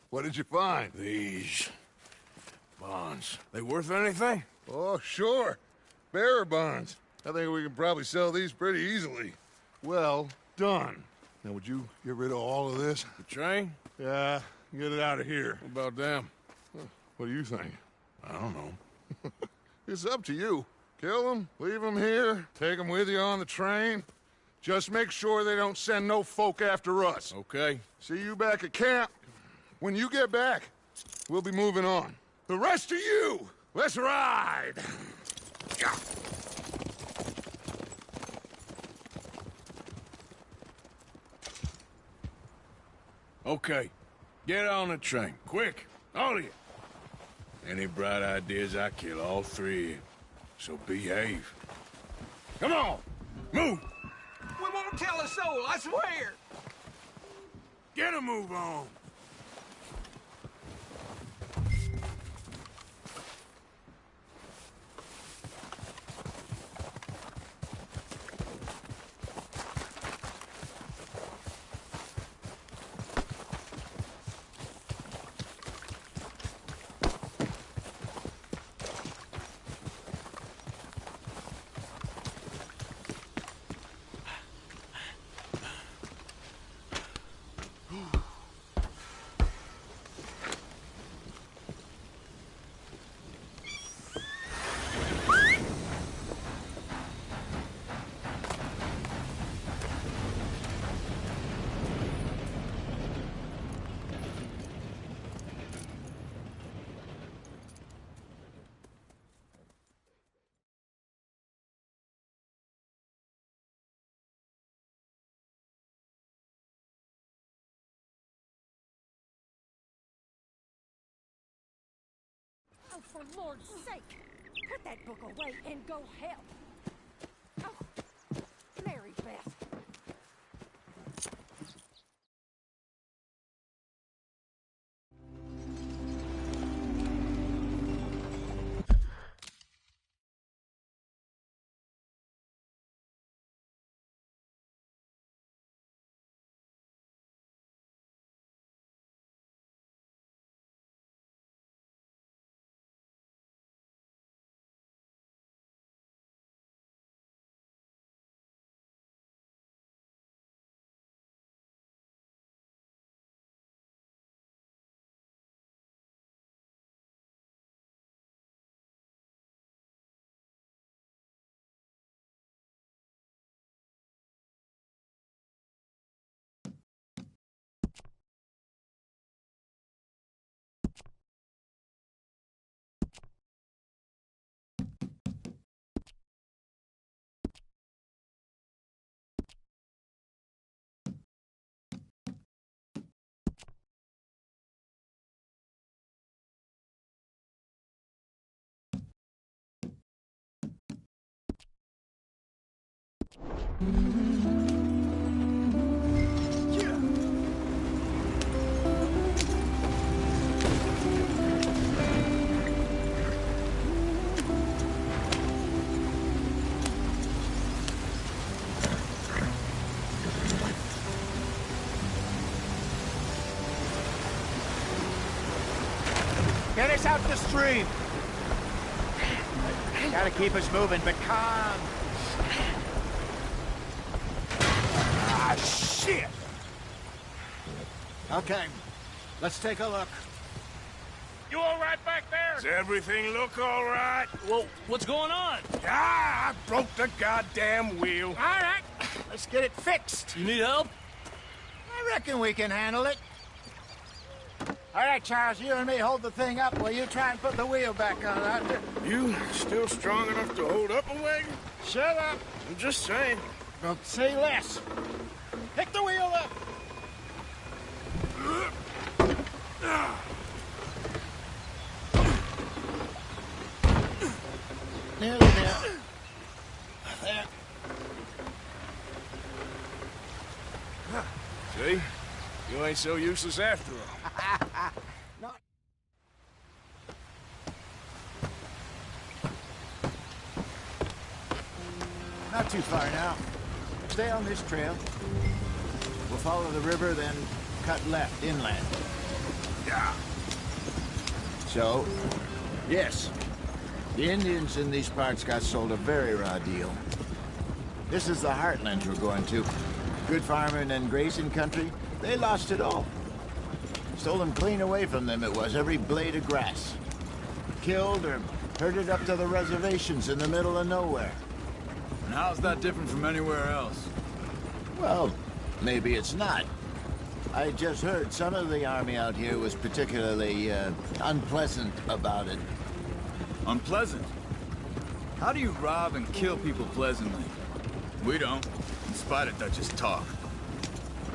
What did you find? These bonds. They worth anything? Oh, sure. Bearer bonds. I think we can probably sell these pretty easily. Well done. Now, would you get rid of all of this? The train? Yeah, get it out of here. What about them? What do you think? I don't know. It's up to you. Kill them, leave them here, take them with you on the train. Just make sure they don't send no folk after us. Okay. See you back at camp. When you get back, we'll be moving on. The rest of you, let's ride! Yeah. Okay. Get on the train. Quick. All of you. Any bright ideas, I kill all three of you. So behave. Come on! Move! We won't tell a soul, I swear! Get a move on! Oh, for Lord's sake, put that book away and go help. Oh, Mary Beth. Get us out the stream. Gotta keep us moving, but calm. Ah, shit! Okay, let's take a look. You all right back there? Does everything look all right? Well, what's going on? Ah, I broke the goddamn wheel. All right, let's get it fixed. You need help? I reckon we can handle it. All right, Charles, you and me hold the thing up while you try and put the wheel back on. You still strong enough to hold up a wagon? Shut up. I'm just saying. Well, say less. Pick the wheel up. Nearly there. There. See? You ain't so useless after all. Not. Not too far now. Stay on this trail. We'll follow the river, then cut left inland. Yeah. So, yes, the Indians in these parts got sold a very raw deal. This is the heartland we're going to. Good farming and grazing country, they lost it all. Stolen clean away from them it was, every blade of grass. Killed or herded up to the reservations in the middle of nowhere. And how's that different from anywhere else? Well, maybe it's not. I just heard some of the army out here was particularly, unpleasant about it. Unpleasant? How do you rob and kill people pleasantly? We don't, in spite of Dutch's talk.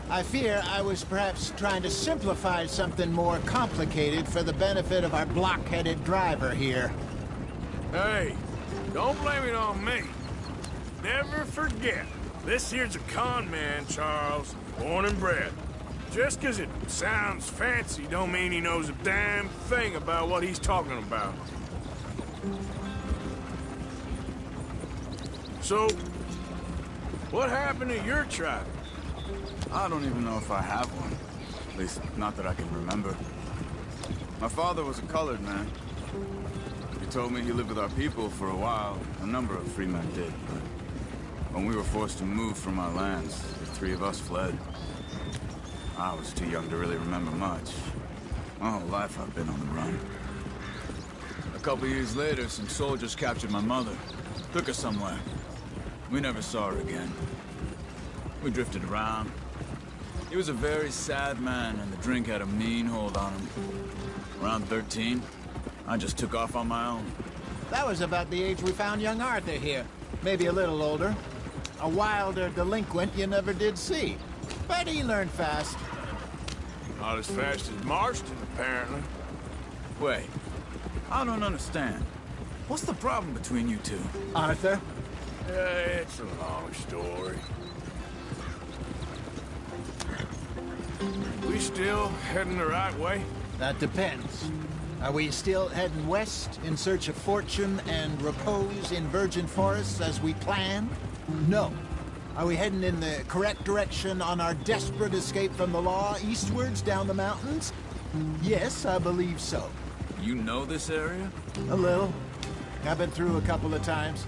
I fear I was perhaps trying to simplify something more complicated for the benefit of our block-headed driver here. Hey, don't blame it on me. Never forget, this here's a con man, Charles, born and bred. Just 'cause it sounds fancy don't mean he knows a damn thing about what he's talking about. So, what happened to your tribe? I don't even know if I have one. At least, not that I can remember. My father was a colored man. He told me he lived with our people for a while. A number of free men did, but when we were forced to move from our lands, the three of us fled. I was too young to really remember much. My whole life I've been on the run. A couple years later, some soldiers captured my mother. Took her somewhere. We never saw her again. We drifted around. He was a very sad man, and the drink had a mean hold on him. Around 13, I just took off on my own. That was about the age we found young Arthur here. Maybe a little older. A wilder delinquent you never did see. But he learned fast. Not as fast as Marston, apparently. Wait, I don't understand. What's the problem between you two? Arthur? It's a long story. We still heading the right way? That depends. Are we still heading west in search of fortune and repose in virgin forests as we planned? No. Are we heading in the correct direction on our desperate escape from the law eastwards down the mountains? Yes, I believe so. You know this area? A little. I've been through a couple of times.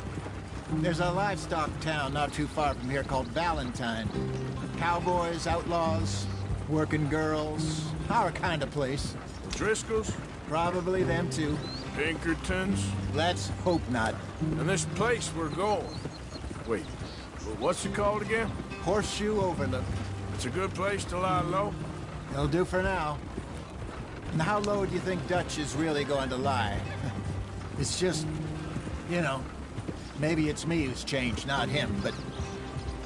There's a livestock town not too far from here called Valentine. Cowboys, outlaws, working girls, our kind of place. Driscolls? Probably them too. Pinkertons? Let's hope not. And this place we're going. Wait, what's it called again? Horseshoe Overlook. It's a good place to lie low? It'll do for now. And how low do you think Dutch is really going to lie? It's just, you know, maybe it's me who's changed, not him, but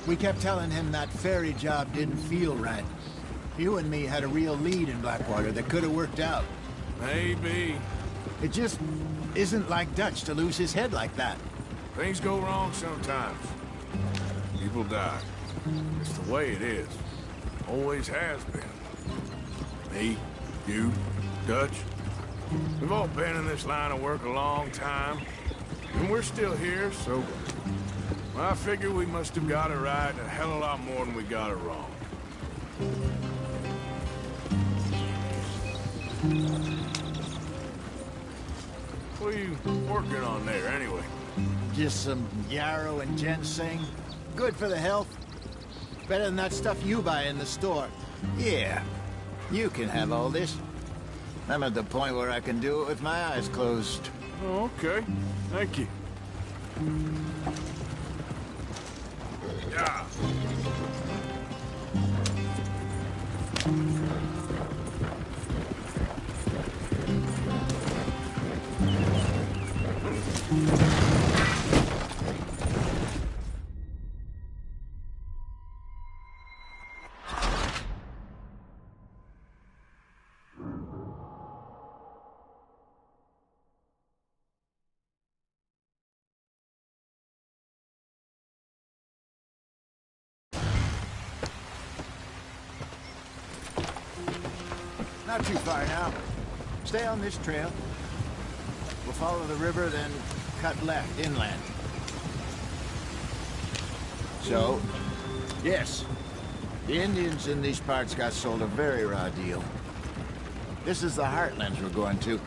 we kept telling him that ferry job didn't feel right. You and me had a real lead in Blackwater that could have worked out. Maybe. It just isn't like Dutch to lose his head like that. Things go wrong sometimes. People die. It's the way it is. Always has been. Me, you, Dutch. We've all been in this line of work a long time. And we're still here, so... Well, I figure we must have got it right a hell of a lot more than we got it wrong. What are you working on there, anyway? Just some yarrow and ginseng. Good for the health. Better than that stuff you buy in the store. Yeah, you can have all this. I'm at the point where I can do it with my eyes closed. Oh, okay. Thank you. Yeah. Not too far now. Stay on this trail. We'll follow the river, then cut left inland. So, yes, the Indians in these parts got sold a very raw deal. This is the heartlands we're going to.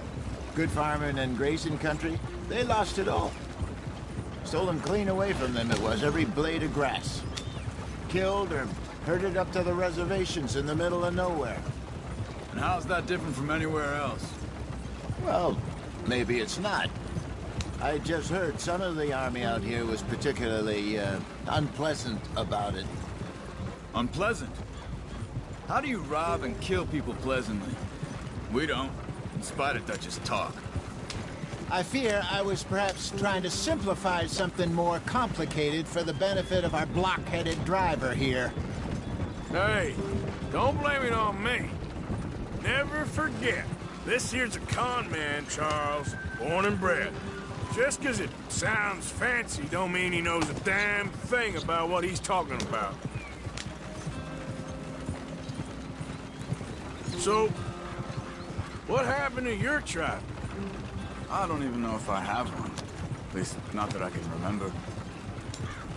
Good farming and grazing country, they lost it all. Stolen clean away from them it was, every blade of grass. Killed or herded up to the reservations in the middle of nowhere. And how's that different from anywhere else? Well, maybe it's not. I just heard some of the army out here was particularly, unpleasant about it. Unpleasant? How do you rob and kill people pleasantly? We don't, in spite of Dutch's talk. I fear I was perhaps trying to simplify something more complicated for the benefit of our block-headed driver here. Hey, don't blame it on me. Never forget, this here's a con man, Charles, born and bred. Just 'cause it sounds fancy don't mean he knows a damn thing about what he's talking about. So, what happened to your tribe? I don't even know if I have one. At least, not that I can remember.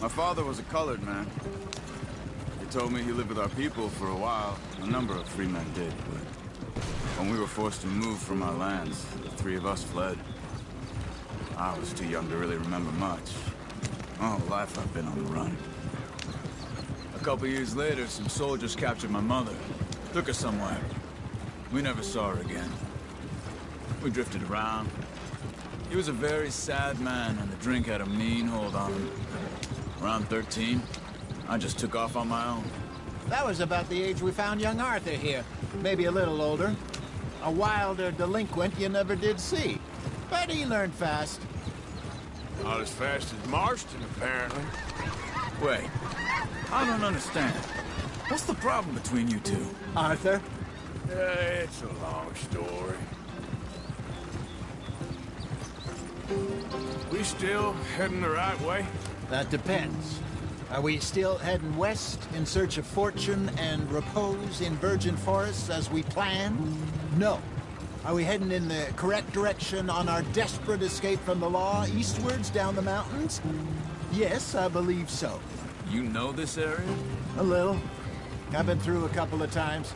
My father was a colored man. He told me he lived with our people for a while. A number of free men did, but when we were forced to move from our lands, the three of us fled. I was too young to really remember much. My whole life I've been on the run. A couple years later, some soldiers captured my mother. Took her somewhere. We never saw her again. We drifted around. He was a very sad man, and the drink had a mean hold on him. Around 13, I just took off on my own. That was about the age we found young Arthur here. Maybe a little older. A wilder delinquent you never did see. But he learned fast. Not as fast as Marston, apparently. Wait, I don't understand. What's the problem between you two? Arthur? It's a long story. We still heading the right way? That depends. Are we still heading west in search of fortune and repose in virgin forests as we planned? No. Are we heading in the correct direction on our desperate escape from the law eastwards down the mountains? Yes, I believe so. You know this area? A little. I've been through a couple of times.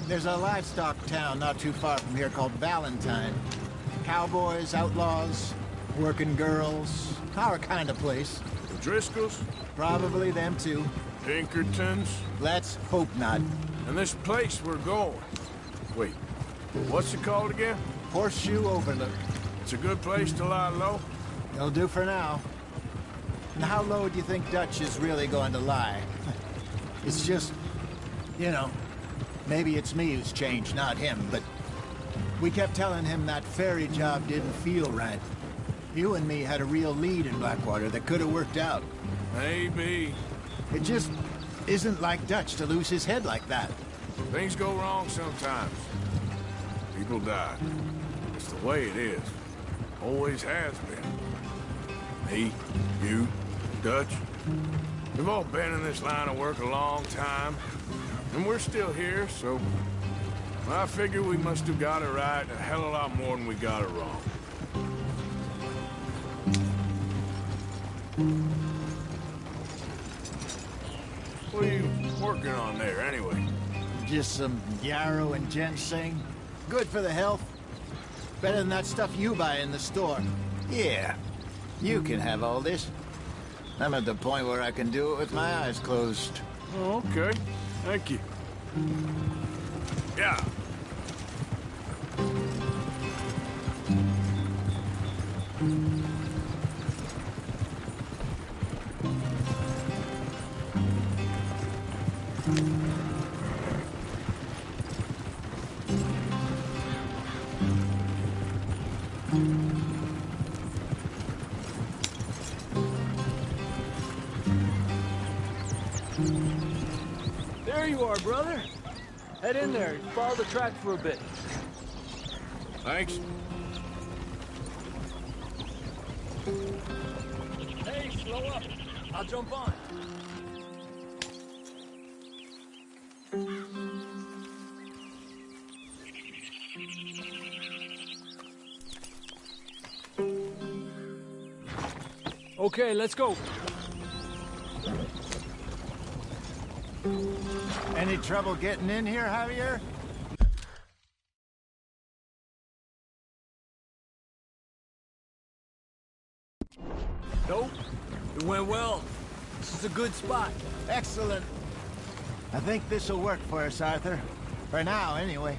There's a livestock town not too far from here called Valentine. Cowboys, outlaws, working girls, our kind of place. The Driscolls? Probably them too. Pinkertons? Let's hope not. And this place we're going. Wait, what's it called again? Horseshoe Overlook. It's a good place to lie low? It'll do for now. And how low do you think Dutch is really going to lie? It's just, you know, maybe it's me who's changed, not him, but we kept telling him that ferry job didn't feel right. You and me had a real lead in Blackwater that could have worked out. Maybe. It just isn't like Dutch to lose his head like that. Things go wrong sometimes. People die. It's the way it is. Always has been. Me, you, Dutch. We've all been in this line of work a long time. And we're still here, so I figure we must have got it right a hell of a lot more than we got it wrong. What are you working on there, anyway? Just some yarrow and ginseng. Good for the health. Better than that stuff you buy in the store. Yeah, you can have all this. I'm at the point where I can do it with my eyes closed. Oh, okay. Thank you. Yeah. There you are, brother. Head in there and follow the track for a bit. Thanks. Hey, slow up. I'll jump on. Okay, let's go. Any trouble getting in here, Javier? Nope. It went well. This is a good spot. Excellent. I think this'll work for us, Arthur. For now, anyway.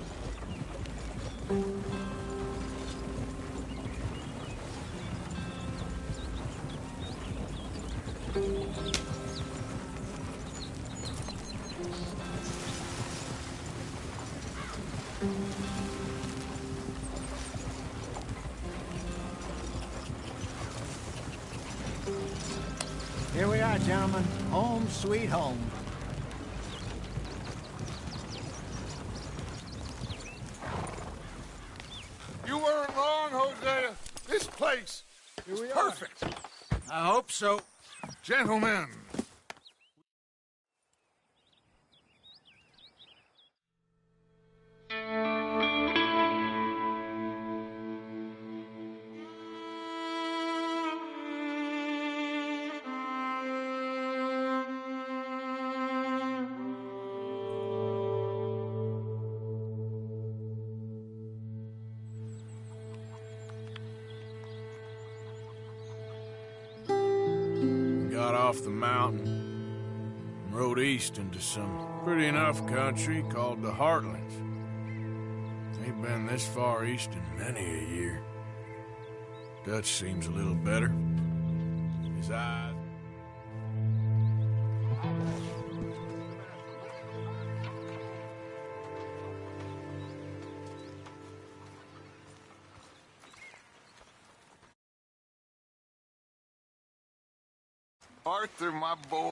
Here we are, gentlemen. Home sweet home. You weren't wrong, Hosea. This place is perfect. I hope so. Gentlemen. Got off the mountain and rode east into some pretty enough country called the Heartlands. Ain't been this far east in many a year. Dutch seems a little better. His eyes... Arthur, my boy.